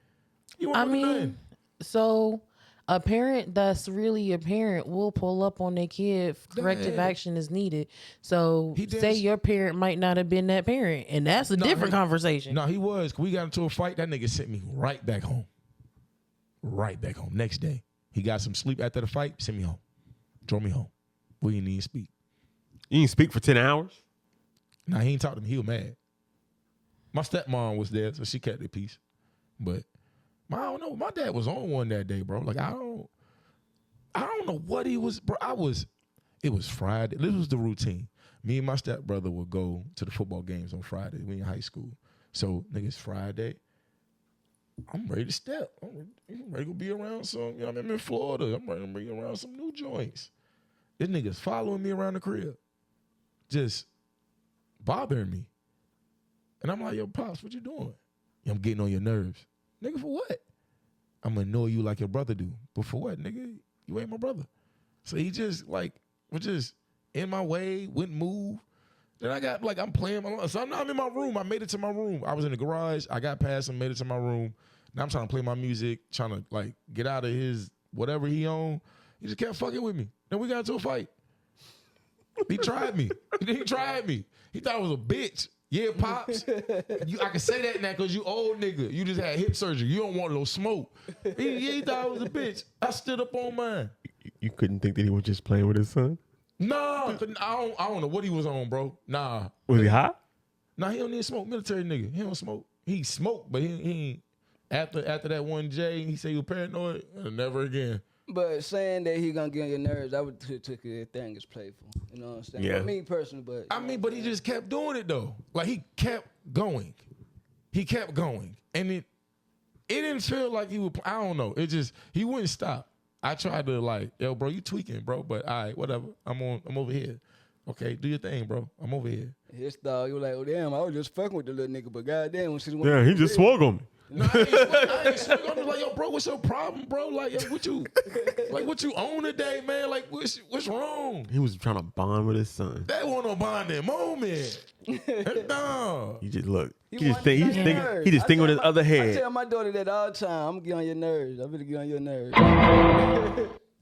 You
I
want
mean, so a parent that's really a parent will pull up on their kid if corrective
Yeah.
action is needed. So
He did
say
s-
your parent might not have been that parent, and that's a different conversation.
No, he was. We got into a fight. That nigga sent me right back home. Right back home. Next day. He got some sleep after the fight. Sent me home. Drove me home. We didn't even speak.
You didn't speak for 10 hours?
Nah, he ain't talk to me. He was mad. My stepmom was there, so she kept the peace. But I don't know. My dad was on one that day, bro. Like I don't know what he was, bro. It was Friday. This was the routine. Me and my stepbrother would go to the football games on Friday. We in high school. So, nigga, it's Friday. I'm ready to step. I'm ready to be around some, you know, I'm in Florida. I'm ready to be around some new joints. This nigga's following me around the crib. Just bothering me. And I'm like, yo, Pops, what you doing? I'm getting on your nerves. Nigga, for what? I'm gonna annoy you like your brother do. But for what, nigga? You ain't my brother. So he just, like, was just in my way, wouldn't move. Then I got, like, I'm playing my, so I'm in my room. I made it to my room. I was in the garage. I got past him, made it to my room. Now I'm trying to play my music, trying to, like, get out of his whatever he owned. He just kept fucking with me. Then we got into a fight. He tried me. He tried me. He thought I was a bitch. Yeah, Pops. I can say that now because you old nigga. You just had hip surgery. You don't want no smoke. He thought I was a bitch. I stood up on mine.
You couldn't think that he was just playing with his son?
Nah, I don't know what he was on, bro. Nah.
Was he hot?
Nah, he don't need smoke. Military nigga. He don't smoke. He smoked, but he ain't. After that one J, he said he was paranoid. Never again.
But saying that he gonna get on your nerves, I would took that thing as playful. You know what I'm saying?
Yeah.
Not me personally, but
I mean, but he just kept doing it though. Like he kept going. He kept going. And it didn't feel like he would, I don't know. It just, he wouldn't stop. I tried to like, yo, bro, you tweaking, bro. But all right, whatever. I'm over here. Okay, do your thing, bro. I'm over here.
his thought, you were like, oh damn, I was just fucking with the little nigga, but goddamn, when she went,
Yeah, he just swung on me.
No, I ain't swing on him like, yo, bro, what's your problem, bro? Like, yo, what you own today, man? Like, what's wrong?
He was trying to bond with his son.
That wasn't no bonding moment. No.
He just look. He
wanted
just think.
to
He just
get
think.
on your
He just
nerves.
thinking with his
I tell
other
I
head.
tell my daughter that all the time. I'm gonna get on your nerves. I'm gonna get on your nerves.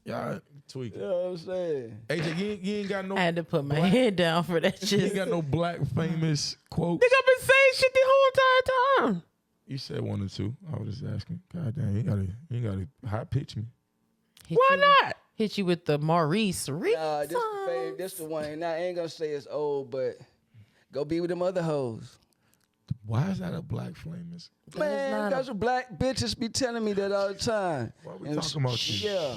Y'all tweaking.
You know what I'm saying?
AJ, you ain't got no.
I had to put my head down for that
You
shit.
ain't got no black famous quotes.
Nigga, I've been saying shit the whole entire time.
You said one or two. I was just asking. God damn, you ain't gotta high pitch me.
Why not?
Hit you with the Maurice Reese.
This the favorite. This the one. And I ain't gonna say it's old, but go be with them other hoes.
Why is that a black famous?
Man,
not
because the black bitches be telling me that all the time.
Why we talking about you?
Yeah.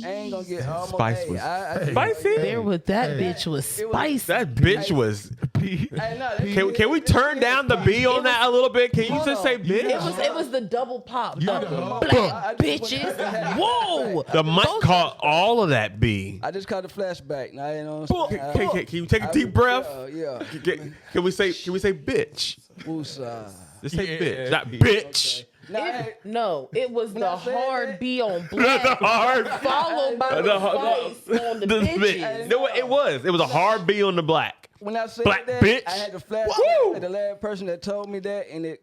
I ain't gonna get almost.
Spice
Hey,
was
I
spicy.
There with that
Hey.
bitch was
It was-
spicy.
That bitch was.
Hey, no,
Can we turn down the B on that a little bit? Can you
Hold
just
on.
say
It
bitch?
was the double pop.
You
The
the hub.
black bitches. Whoa.
The mic caught all of that B.
I just caught a flashback. Now you know what I'm saying.
Can you take a deep breath?
Yeah.
Can we say bitch?
Woosah.
Just say
Yeah.
bitch, not bitch.
Now, hey,
No, it was the
I said
hard
that-
B on black,
Hard.
followed by the spice on the
The
bitches.
bitch. No, it was. It was a hard B on the black.
when I said
Black
that,
bitch.
I had to flashback
Woo!
to the last person that told me that, and it,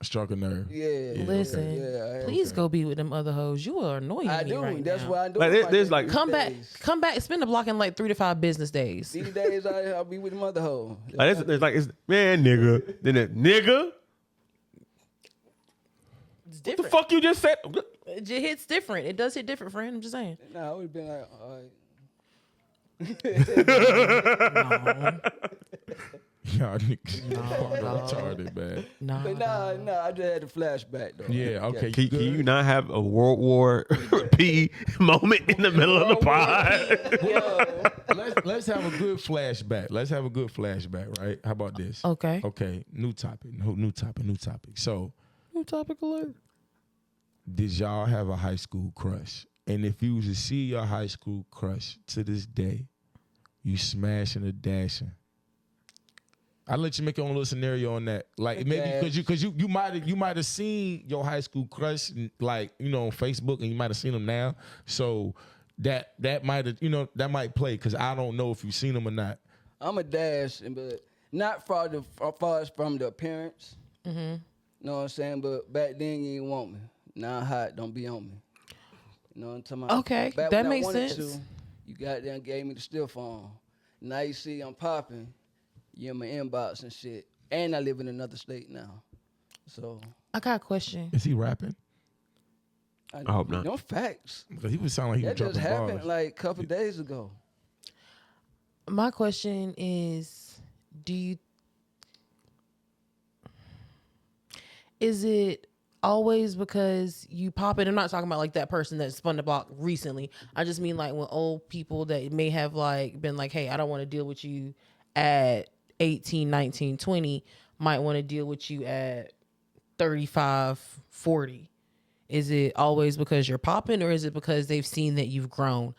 Struck a nerve.
yeah.
Listen,
Yeah,
please go be with them other hoes. You are annoying
I
me
do.
right
That's
now.
why I do.
Like,
it
there's
like
like-
that
Come back, spend the block in like 3 to 5 business days.
These days, I'll be with the mother hoe.
Like, it's man, nigga. Then it, nigga.
It's
What the
different.
fuck you just said?
It just hits different. It does hit different, friend. I'm just saying.
Nah, I would have been like, all right.
Y'all niggas retarded, man.
Nah,
But nah, I just had a flashback though.
Yeah, okay.
Can
good.
you not have a World War P moment in the middle of the pod?
Let's have a good flashback. Let's have a good flashback, right? How about this?
Okay.
Okay, new topic. New topic. So,
New topic alert.
did y'all have a high school crush? And if you was to see your high school crush to this day, you smashing or dashing? I'll let you make your own little scenario on that. Like maybe because you might have seen your high school crush like, you know, on Facebook, and you might have seen them now. So that might have, you know, that might play because I don't know if you've seen them or not.
I'm a dash, but not far as from the appearance.
Mm-hmm.
You know what I'm saying? But back then you didn't want me. Now I'm hot, don't be on me. You know what I'm talking about?
Okay,
Back
that
when I
makes
wanted
sense.
to, you goddamn gave me the still phone. Now you see I'm popping. You in my inbox and shit. And I live in another state now. So
I got a question.
Is he rapping?
I hope not.
No facts.
Because he would sound like he was
That just
dropping
happened
bars.
like a couple days ago.
My question is, is it always because you pop it? I'm not talking about like that person that spun the block recently. I just mean like when old people that may have like been like, hey, I don't want to deal with you at 18, 19, 20 might want to deal with you at 35, 40. Is it always because you're popping, or is it because they've seen that you've grown?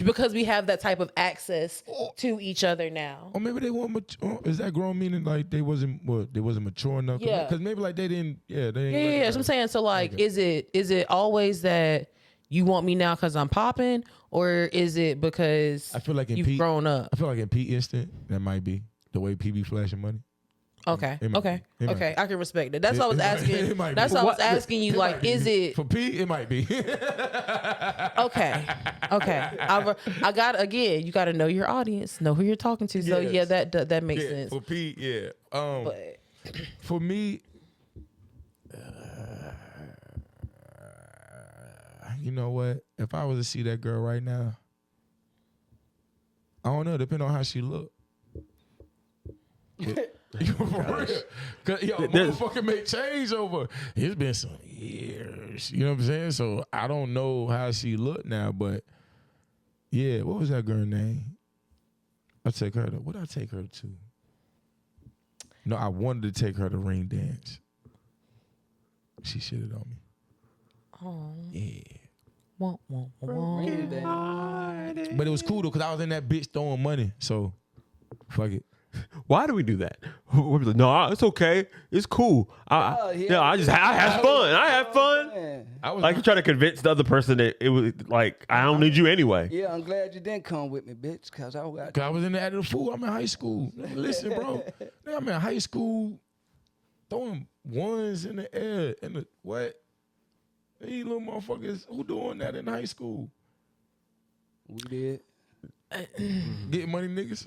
Because we have that type of access to each other now.
Or maybe they weren't mature. Is that grown meaning like they wasn't mature enough?
Yeah.
Because maybe like they didn't. Yeah, they.
Yeah, that's what I'm saying. So like, is it always that you want me now because I'm popping, or is it because
I feel like
you've grown up?
I feel like in P Instant that might be the way P be flashing money.
Okay,
It might
okay,
be. It might
okay.
be.
I can respect it. That's what I was asking.
It might be.
That's what I was asking you. Like, is it
For P? It might be.
okay? Okay. I got again. You got to know your audience, know who you're talking to. So
Yes.
yeah, that makes
Yeah,
sense.
for P, yeah.
But
For me, you know what? If I was to see that girl right now, I don't know. Depending on how she look. For real. Cause motherfucker may change over. It's been some years. You know what I'm saying? So I don't know how she look now, but yeah, what was that girl name? I take her to what did I take her to? No, I wanted to take her to ring dance. She shitted on me.
oh,
Yeah.
wah, wah, wah.
But it was cool though, cause I was in that bitch throwing money. So fuck it.
Why do we do that? No, it's okay. It's cool. I had fun. I had fun.
Man.
I was
Like you try to convince the other person that it was like I don't need you anyway.
Yeah, I'm glad you didn't come with me, bitch, because I got.
Cause I was in the attitude fool. I'm in high school. Listen, bro. I'm in high school throwing ones in the air. In the what? These little motherfuckers who doing that in high school?
We did.
Getting money, niggas.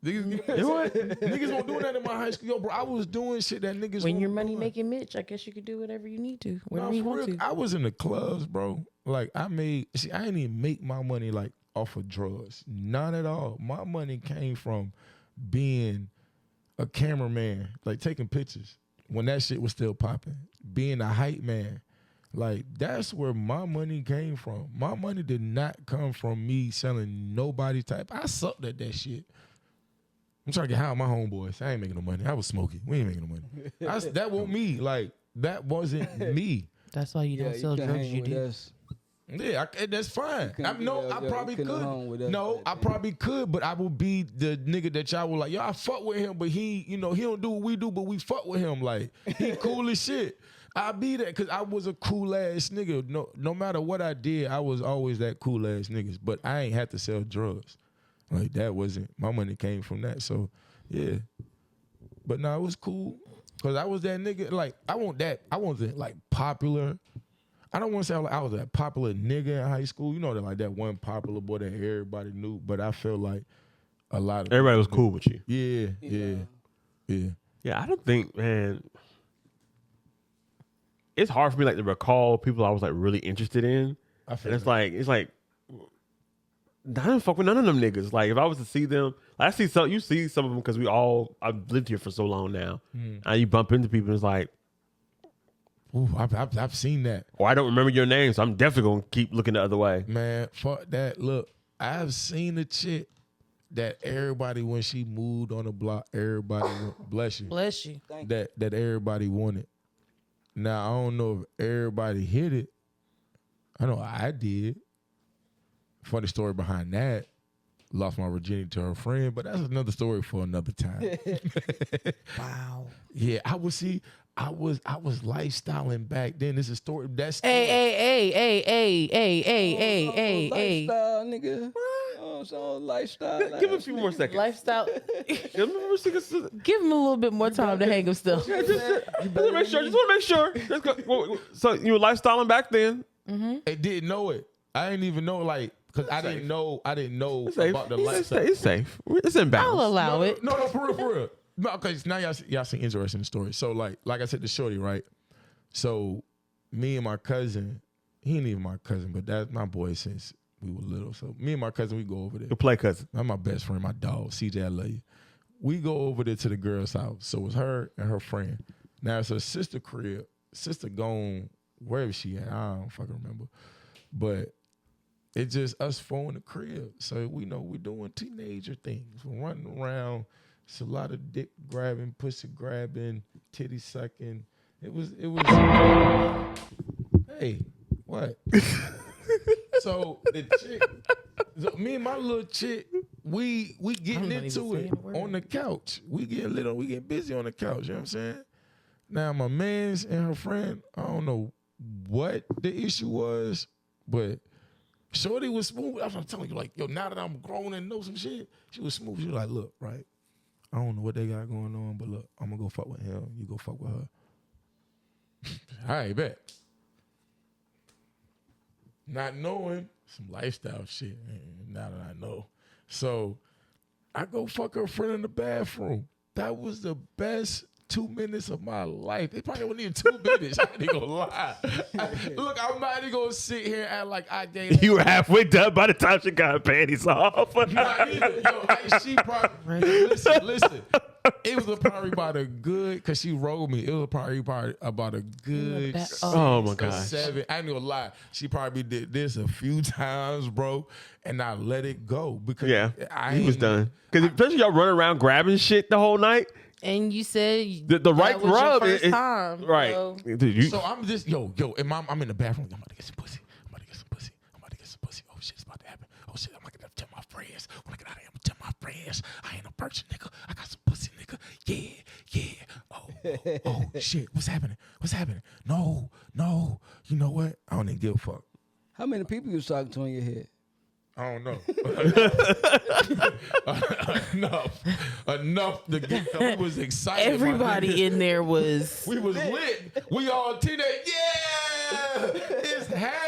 Niggas won't do that in my high school. Yo, bro, I was doing shit that niggas
When
won't
you're money
do.
making Mitch, I guess you could do whatever you need to,
Nah,
whatever you
for
want
real,
to.
I was in the clubs, bro. Like I didn't even make my money like off of drugs. None at all. My money came from being a cameraman, like taking pictures when that shit was still popping. Being a hype man. Like that's where my money came from. My money did not come from me selling nobody type. I sucked at that shit. I'm trying to get high with my homeboys. I ain't making no money. I was smoking. We ain't making no money. That wasn't me. Like that wasn't me.
That's why you don't sell
can
drugs.
hang
You
with
do.
us.
Yeah, that's fine.
couldn't
I
be
probably
you couldn't hung with
could.
us
No,
like
I
that.
probably could, but I will be the nigga that y'all will like, yo, I fuck with him, but he don't do what we do, but we fuck with him. Like, he cool as shit. I be that because I was a cool ass nigga. No matter what I did, I was always that cool ass niggas. But I ain't had to sell drugs. Like, that wasn't, my money came from that. So, yeah. But no, it was cool. Because I was that nigga, like, I wasn't like popular. I don't want to say I was that popular nigga in high school. You know, that like that one popular boy that everybody knew. But I felt like a lot of
Everybody was cool with you.
Yeah.
Yeah, I don't think, man. It's hard for me like to recall people I was like really interested in.
I feel
And it's like I don't fuck with none of them niggas. Like if I was to see them, I see some. You see some of them because I've lived here for so long now. And you bump into people, and it's like,
Ooh, I've seen that.
I don't remember your name, so I'm definitely gonna keep looking the other way.
Man, fuck that. Look, I've seen a chick that everybody, when she moved on the block, everybody, bless you,
Bless you.
that everybody wanted. Now, I don't know if everybody hit it. I know I did. Funny story behind that. Lost my virginity to her friend, but that's another story for another time.
Wow.
Yeah, I was lifestyling back then. This is a story. That's
Lifestyle, nigga. Oh, so lifestyle.
Give him a few more seconds.
Lifestyle.
Give him a few seconds.
Give him a little bit more time to hang him still.
Just want to make sure. Let's go. So you were lifestyling back then.
I didn't know it. I didn't even know, like, because I didn't know
It's safe.
about the lifestyle.
It's safe. It's in balance.
I'll allow it.
No, for real. No, because now y'all see interesting stories. So like I said to Shorty, right? So me and my cousin, he ain't even my cousin, but that's my boy since we were little. So me and my cousin, we go over there.
The play cousin.
I'm my best friend, my dog, CJ, I love you. We go over there to the girl's house. So it's her and her friend. Now it's her sister crib. Sister gone wherever she at. I don't fucking remember. But it's just us four in the crib. So we know we're doing teenager things. We're running around. It's a lot of dick grabbing, pussy grabbing, titty sucking. It was. Hey, what? So the chick, me and my little chick, we getting into it on the couch. We get busy on the couch. You know what I'm saying? Now my man's and her friend, I don't know what the issue was, but shorty was smooth. I'm telling you, like, yo, now that I'm grown and know some shit, she was smooth. She was like, look, right, I don't know what they got going on, but look, I'm gonna go fuck with him. You go fuck with her. All right, bet. Not knowing some lifestyle shit, now that I know. So I go fuck her friend in the bathroom. That was the best 2 minutes of my life. They probably wouldn't even 2 minutes. I ain't gonna lie. Look, I'm not even gonna sit here and act like I gave.
You were halfway done by the time she got her panties off.
Not even. Yo, she probably listen. It was probably about a good, cause she rolled me. It was probably about a good.
Oh my gosh.
7. I ain't gonna lie. She probably did this a few times, bro, and I let it go because
he was done. Because especially y'all running around grabbing shit the whole night.
And you said
the right
was
rub
your first time,
right?
So.
Dude,
so I'm just and I'm in the bathroom. I'm about to get some pussy. Oh shit, it's about to happen. Oh shit, I'm gonna tell my friends. When I get out of here, I'm gonna tell my friends. I ain't a virgin, nigga. I got some pussy, nigga. Yeah. Oh shit, what's happening? No. You know what? I don't even give a fuck.
How many people you was talking to in your head?
I don't know. Enough to get. We was excited.
Everybody in there was.
We was lit. We all teenage. Yeah, it's happening.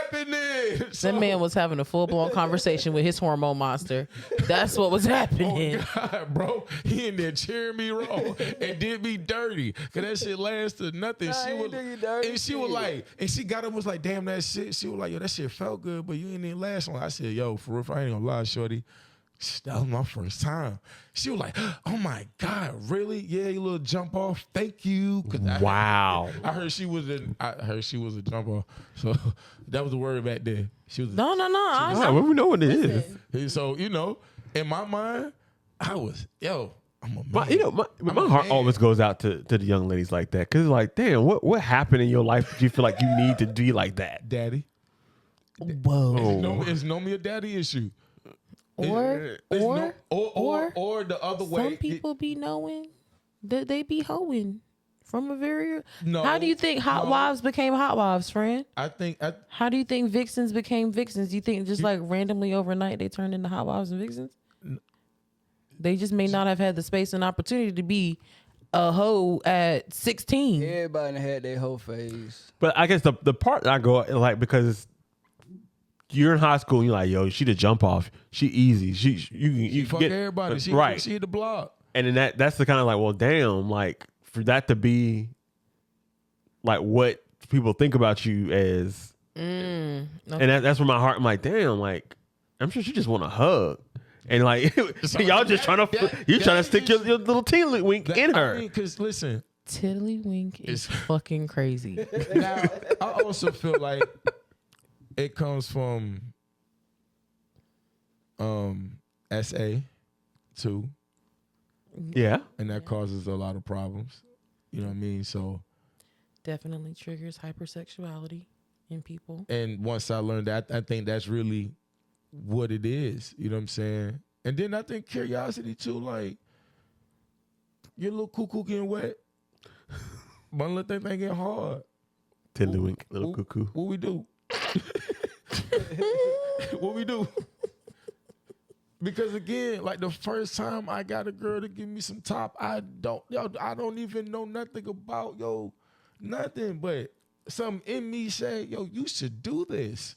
That man was having a full blown conversation with his hormone monster. That's what was happening.
Oh God, bro, he in there cheering me wrong and did me dirty. Cause that shit lasted nothing.
Nah,
She was,
do you dirty
and she was like, and she got up was like, damn that shit. She was like, yo, that shit felt good, but you ain't even last long. I said, yo, for real, I ain't gonna lie, shorty. That was my first time. She was like, oh my God, really? Yeah, you little jump off. Thank you.
Wow.
I heard she was a jump off. So that was the word back there. She was
No.
We know what it is.
So, in my mind, I was, I'm a man.
My heart always goes out to the young ladies like that. Cause like, damn, what happened in your life that you feel like you need to be like that?
Daddy.
Whoa.
It's no me a daddy issue.
Or
the other way.
Some people be knowing that they be hoeing from a very.
No.
How do you think hot wives became hot wives, friend?
How
do you think vixens became vixens? Do you think just like randomly overnight they turned into hot wives and vixens? They just may not have had the space and opportunity to be a hoe at 16.
Everybody had their hoe phase.
But I guess the part that I go like because you're in high school and you're like, yo, she the jump off. She easy. You
fuck
get
everybody. She hit the block.
And then that's the kind of like, well, damn, like for that to be like what people think about you as,
okay.
And that's where my heart. I'm like, damn, like I'm sure she just want a hug. And like y'all just trying to stick your little tiddlywink in her.
Because listen,
tiddlywink is fucking crazy.
Now I also feel like it comes from SA too.
Yeah.
And that causes a lot of problems. You know what I mean? So
definitely triggers hypersexuality in people.
And once I learned that, I think that's really what it is. You know what I'm saying? And then I think curiosity too, like your little cuckoo getting wet. One little thing getting hard.
Tiddlywink, little cuckoo.
What we do? What we do? Because again, like the first time I got a girl to give me some top, I don't even know nothing about nothing, but something in me say, you should do this.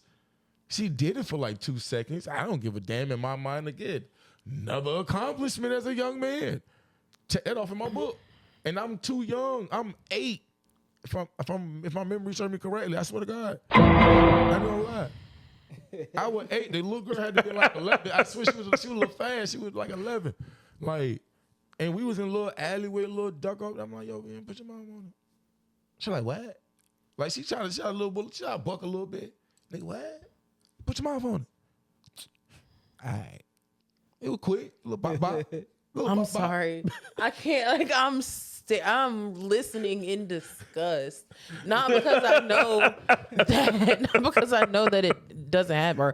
She did it for like 2 seconds. I don't give a damn in my mind again. Another accomplishment as a young man. Check that off in my book. And I'm too young. I'm 8. If my memory serves me correctly, I swear to God. I'm not gonna lie. I was 8. The little girl had to be like 11. I swear she was a little fast. She was like 11. Like, and we was in a little alleyway, a little duck up. I'm like, yo, man, put your mom on it. She like, what? Like, she trying to buck a little bit. Nigga, what? Put your mouth on it. All right. It was quick. Little bop bop.
I'm sorry. I can't. Like, I'm listening in disgust. Not because I know that. Not because I know that it doesn't happen.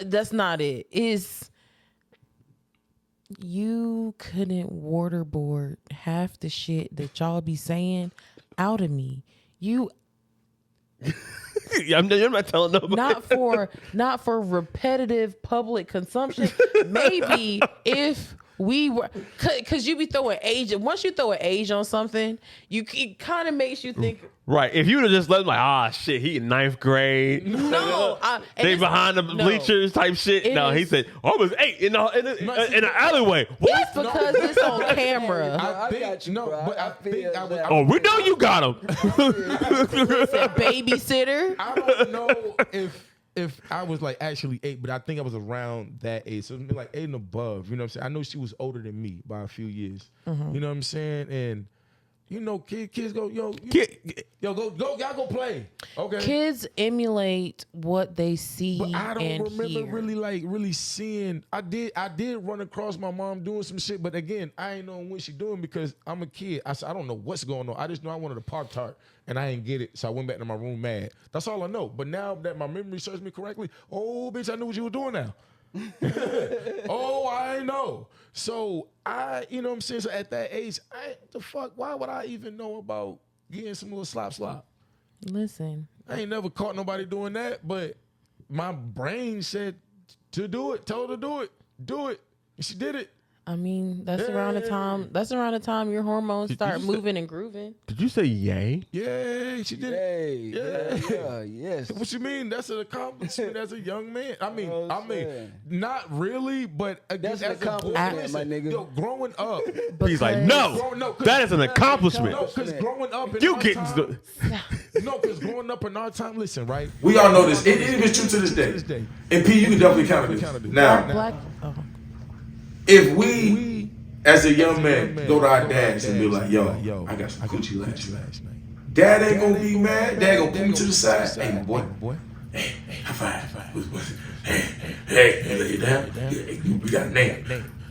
That's not it. Is you couldn't waterboard half the shit that y'all be saying out of me. You.
I'm not telling nobody.
Not for repetitive public consumption. Maybe if we were, because you be throwing age. Once you throw an age on something, it kind of makes you think.
Right. If you would have just let him like, shit, he in 9th grade.
No.
They behind the bleachers type shit. He said, I was 8 in an alleyway. What?
It's because it's on camera.
I got you, bro. I think I was.
Oh, we know you got him.
Babysitter.
I don't know if I was like actually 8, but I think I was around that age. So it'd be like 8 and above. You know what I'm saying? I know she was older than me by a few years.
Mm-hmm.
You know what I'm saying? And you know, kids go, go, y'all go play. Okay.
Kids emulate what they see
But I don't
and
remember
hear.
really seeing. I did run across my mom doing some shit, but again, I ain't know what she doing because I'm a kid. I don't know what's going on. I just know I wanted a Pop-Tart and I ain't get it, so I went back to my room mad. That's all I know. But now that my memory serves me correctly, oh bitch, I knew what you were doing now. Oh, I know. So you know what I'm saying? So at that age, why would I even know about getting some little slop?
Listen.
I ain't never caught nobody doing that, but my brain said to do it. Tell her to do it. Do it. And she did it.
I mean, that's around the time. That's around the time your hormones start moving and grooving.
Did you say yay?
Yeah, she did it.
Yeah, yes.
What you mean? That's an accomplishment as a young man. I mean,
saying.
not really, but again,
That's an
as a boy,
accomplishment, my nigga.
Yo, growing up,
He's like, no, that is an accomplishment.
no, because growing up in
You
our
get
time, because growing up in our time, listen, right? We all know this. It is true to this day. And P, you can definitely count this. Now, if we, as a young man, go to our dads and be like, yo, I got some coochie last night. Dad ain't gonna be mad. Dad gonna pull me to the side. Hey, my boy. Hey, high five. Hey, lay it down. Hey, we got a name.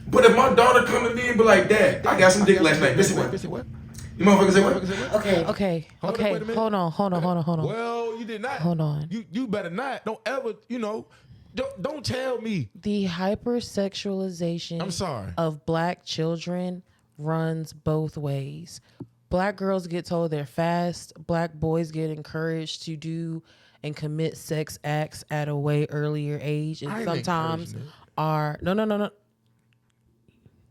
But if my daughter come to me and be like, Dad, I got some dick last night. Listen what? You motherfuckers say what?
Okay. Hold on.
Well, you did not.
Hold on.
You better not. Don't ever, don't tell me.
The hypersexualization
I'm sorry.
of black children runs both ways. Black girls get told they're fast. Black boys get encouraged to do and commit sex acts at a way earlier age. And sometimes are no.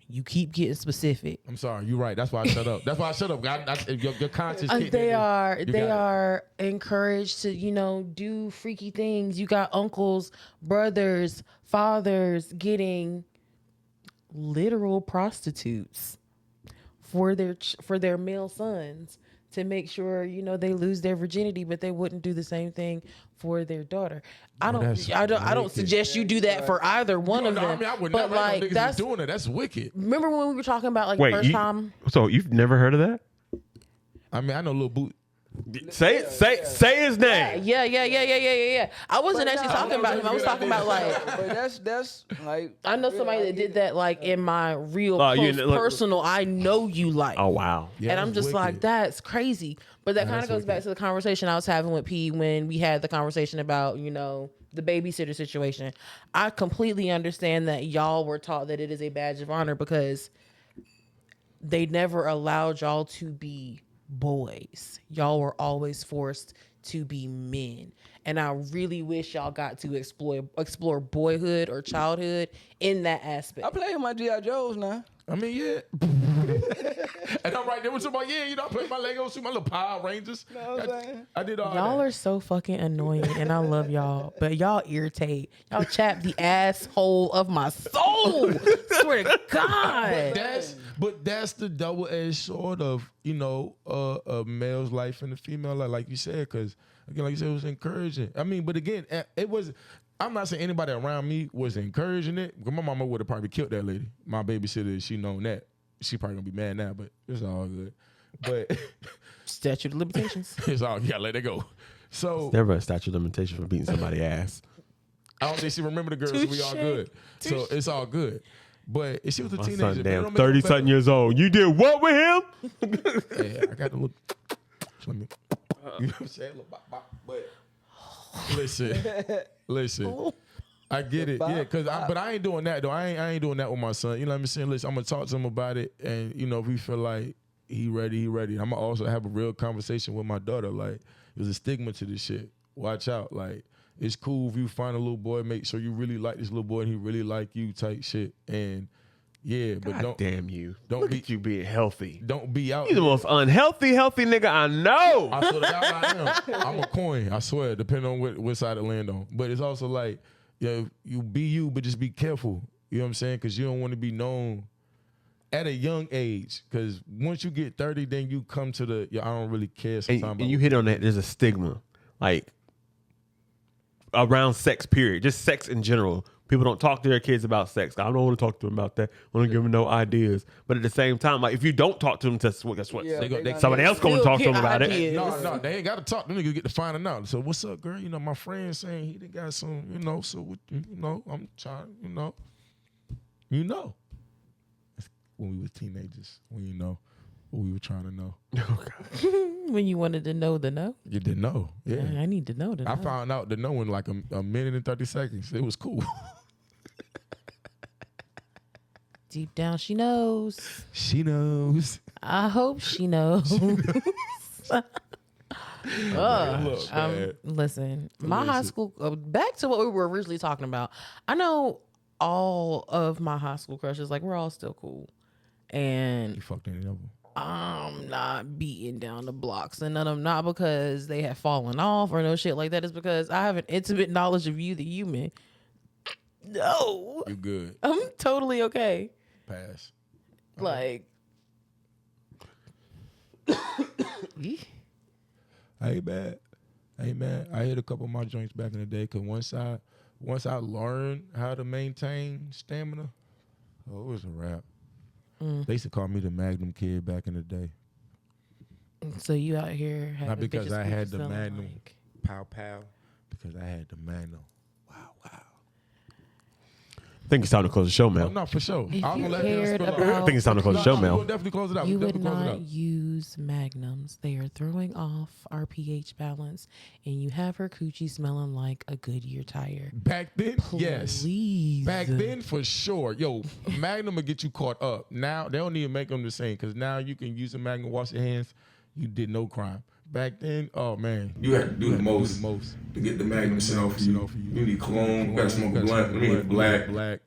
You keep getting specific.
I'm sorry. You're right. That's why I shut up. Your conscience.
They are encouraged to, do freaky things. You got uncles, brothers, fathers getting literal prostitutes for their male sons to make sure, they lose their virginity, but they wouldn't do the same thing for their daughter. I don't suggest you do that for either one of them.
I mean, I would
but
never know niggas doing it. That's wicked.
Remember when we were talking about
Wait,
the first time?
So you've never heard of that?
I mean, I know Lil Boot.
Say his name.
Yeah. I wasn't actually talking about him. I was talking about
But that's like.
I know somebody that did that in my real close personal. I know you like.
Oh wow.
Yeah,
and I'm just like, that's crazy. But that kind of goes back to the conversation I was having with P when we had the conversation about the babysitter situation. I completely understand that y'all were taught that it is a badge of honor because they never allowed y'all to be boys. Y'all were always forced to be men. And I really wish y'all got to explore boyhood or childhood in that aspect.
I play with my G.I. Joes now.
I mean, yeah. And I'm right there with somebody, I play my Legos, my little Power Rangers.
You know what I'm saying?
I did all
Y'all
that.
are so fucking annoying, and I love y'all, but y'all irritate. Y'all chap the asshole of my soul. Swear to God.
But that's the double-edged sword of, a male's life and the female life, like you said, because, again, like you said, it was encouraging. I mean, but again, it was, I'm not saying anybody around me was encouraging it. Because my mama would have probably killed that lady. My babysitter, she known that. She probably gonna be mad now, but it's all good. But
Statute of limitations.
it's all, yeah, let it go. So
Never a statute of limitation for beating somebody's ass.
I don't think she remember the girl, so we all good. So it's all good. But if she was a
My
teenager,
son,
man, it
damn,
don't make no
30-something
better.
years old. You did what with him?
Yeah, I got to look. Let me. You know what I'm saying? Look, bop, bop. But listen. I get it, yeah. But I ain't doing that though. I ain't doing that with my son. You know what I'm saying? Listen, I'm gonna talk to him about it, and you know, if we feel like he ready. I'm gonna also have a real conversation with my daughter. Like, there's a stigma to this shit. Watch out. Like, it's cool if you find a little boy, make sure you really like this little boy and he really like you, type shit. And yeah, but
God
don't
damn you.
don't
Look
be-
at you being healthy.
don't be out.
You the most unhealthy nigga I know.
I swear to God, I am. I'm a coin. I swear, depending on what side it land on. But it's also like, you be you, but just be careful. You know what I'm saying? Because you don't want to be known at a young age. Because once you get 30, then you come to the, I don't really care
And,
sometimes.
and you hit on that. There's a stigma, like around sex. Period. Just sex in general. People don't talk to their kids about sex. I don't want to talk to them about that. I want to give them no ideas. But at the same time, like if you don't talk to them, guess what?
Yeah,
Somebody else going to talk to them about it.
ideas.
No, they ain't got to talk. Them niggas get to finding out. So what's up, girl? You know, my friend saying he done got some, so what, I'm trying, That's when we was teenagers, when you know what we were trying to know.
When you wanted to know the no.
You didn't know. Yeah.
I need to know the no.
I found out the no in like a minute and 30 seconds. It was cool.
Deep down, she knows.
She knows.
I hope she knows.
Look, man.
Listen, my high school, back to what we were originally talking about. I know all of my high school crushes, like, we're all still cool. And
You fucked any of them.
I'm not beating down the blocks, and none of them, not because they have fallen off or no shit like that. It's because I have an intimate knowledge of you, the human. No,
You good.
I'm totally okay.
Pass.
Like,
I ain't bad. I hit a couple of my joints back in the day because once I learned how to maintain stamina, it was a wrap. They used to call me the Magnum Kid back in the day.
so you out here having
Not because
bitches
I had the
feeling
Magnum
like-
pow pow, because I had the Magnum. Wow.
I think it's time to close the show,
Oh,
man.
no, for sure.
If
I'm
you
gonna let them
cared
spill out.
about-
I think it's time to close the show,
We'll
man.
definitely close it out.
You
We'll
would
definitely close it
not
out.
use magnums. They are throwing off our pH balance, and you have her coochie smelling like a Goodyear tire.
Back then, yes.
Please.
Back then, for sure. Yo, Magnum will get you caught up. Now, they don't even make them the same because now you can use a Magnum, wash your hands. You did no crime. Back then, oh, man.
You had to do the most to get the Magnum sent off for you. You need cologne, you gotta smoke a blunt, let me get black.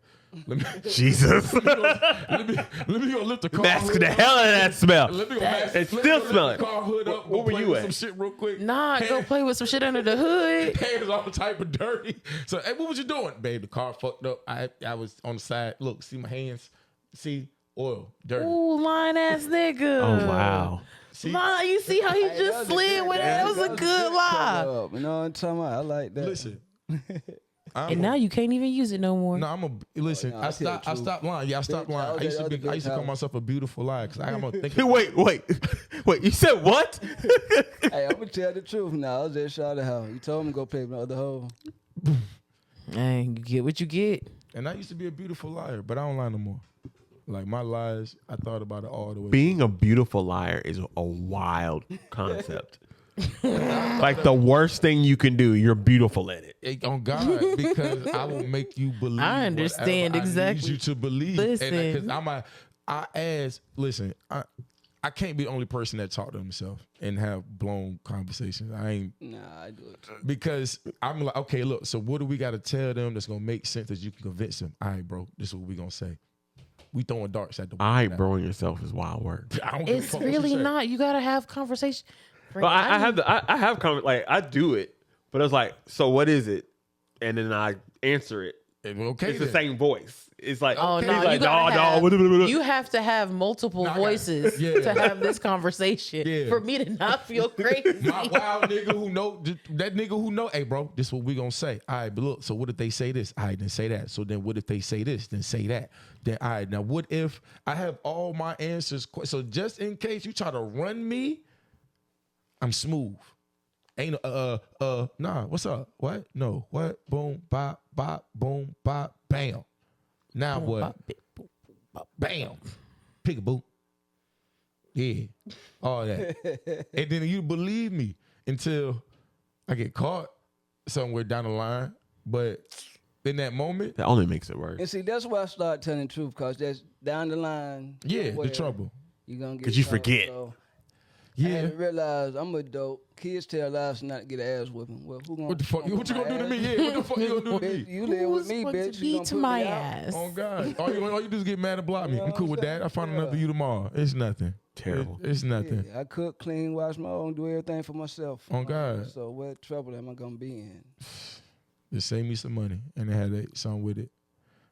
Let me,
Jesus.
let me go lift the car
Mask
hood
the
up.
hell out of that smell.
Let me go
It's
let me
still
go lift
smelling.
the car hood up.
What were
play
you
with
at?
Some shit real quick.
Nah, go play with some shit under the hood.
Hands all type of dirty. So, hey, what was you doing? Babe, the car fucked up. I was on the side. Look, see my hands. See, oil, dirty.
Ooh, lying ass nigga.
Oh, wow.
See,
Lie, you see how he
Hey,
just slid with it? That was a good lie.
Up, you know what I'm talking about? I like that.
listen.
And now you can't even use it no more.
No, I'm a listen.
no,
I
I tell
stopped.
the
I
truth.
stopped lying. Yeah, I stopped
Big
lying.
house,
I used to
that
be.
other
I used to
big
call
house.
myself a beautiful liar because I'm gonna think.
Wait. You said what?
Hey, I'm gonna tell the truth now. I was just shot the house. You told me to go pay my other hoe.
Hey, you get what you get.
And I used to be a beautiful liar, but I don't lie no more. Like my lies, I thought about it all the way.
Being a beautiful liar is a wild concept. Like the worst thing you can do, you're beautiful at it.
On God, because I will make you believe.
I understand
whatever I need
exactly.
you to believe.
Listen.
Because I can't be the only person that talk to himself and have blown conversations. I ain't.
Nah, I do it too.
Because I'm like, okay, look, so what do we got to tell them that's going to make sense that you can convince them? All right, bro, this is what we going to say. We throwing darts at the wall.
I broing yourself is wild work.
I don't give a
It's
fuck what you
really
say.
not. You gotta have conversation.
Well, I have like I do it, but it's like, so what is it? And then I answer it,
Okay,
It's the
then.
same voice. It's like,
Oh
Okay.
no,
he's
you
like,
gotta
"Dawg,
have,
dawg."
you have to have multiple
No, I got it.
voices
Yeah.
to have this conversation
Yeah.
for me to not feel crazy.
My wild nigga who know that nigga who know, hey bro, this is what we gonna say. All right, but look, so what if they say this? All right, then say that. So then what if they say this? Then say that. Then all right, now what if I have all my answers? So just in case you try to run me, I'm smooth. Ain't nah, what's up? What? No, what? Boom, bop, bop, boom, bop, bam. Now what? Bam. Peekaboo. Yeah. All that. And then you believe me until I get caught somewhere down the line. But in that moment,
That only makes it worse.
And see, that's why I started telling the truth, because that's down the line.
yeah, the
somewhere
trouble.
You're gonna get
'Cause you
caught.
forget.
So I had
Yeah.
to realize I'm an adult. Kids tell lies not to get an ass whooping. Well, who gonna?
What the fuck? What you gonna do to me? Yeah, what the fuck you gonna do to
Bitch,
me?
you live with
Who's
me,
going
bitch.
to
You
beat
gonna
to
put
my
me out?
ass?
Oh God! All you do is get mad and block me.
You know
I'm cool
what
with
I'm
that. I find
saying?
another you tomorrow. It's nothing.
Terrible.
It's nothing.
Yeah, I cook, clean, wash my own, do everything for myself.
Oh, God.
So what trouble am I gonna be in?
Just save me some money, and they had something with it.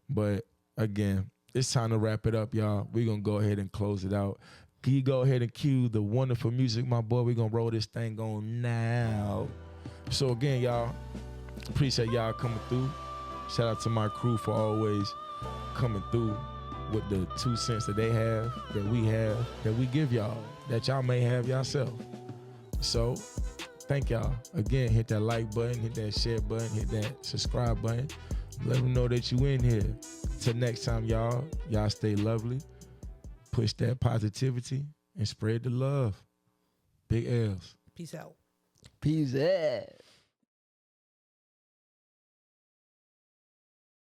But again, it's time to wrap it up, y'all. We're gonna go ahead and close it out. Can you go ahead and cue the wonderful music, my boy? We're gonna roll this thing on now. So again, y'all, appreciate y'all coming through. Shout out to my crew for always coming through with the 2 cents that they have, that we have, that we give y'all, that y'all may have yourself. So thank y'all. Again, hit that like button, hit that share button, hit that subscribe button. Let them know that you in here. Till next time, y'all stay lovely. Push that positivity and spread the love. Big L's.
Peace out.
Peace out.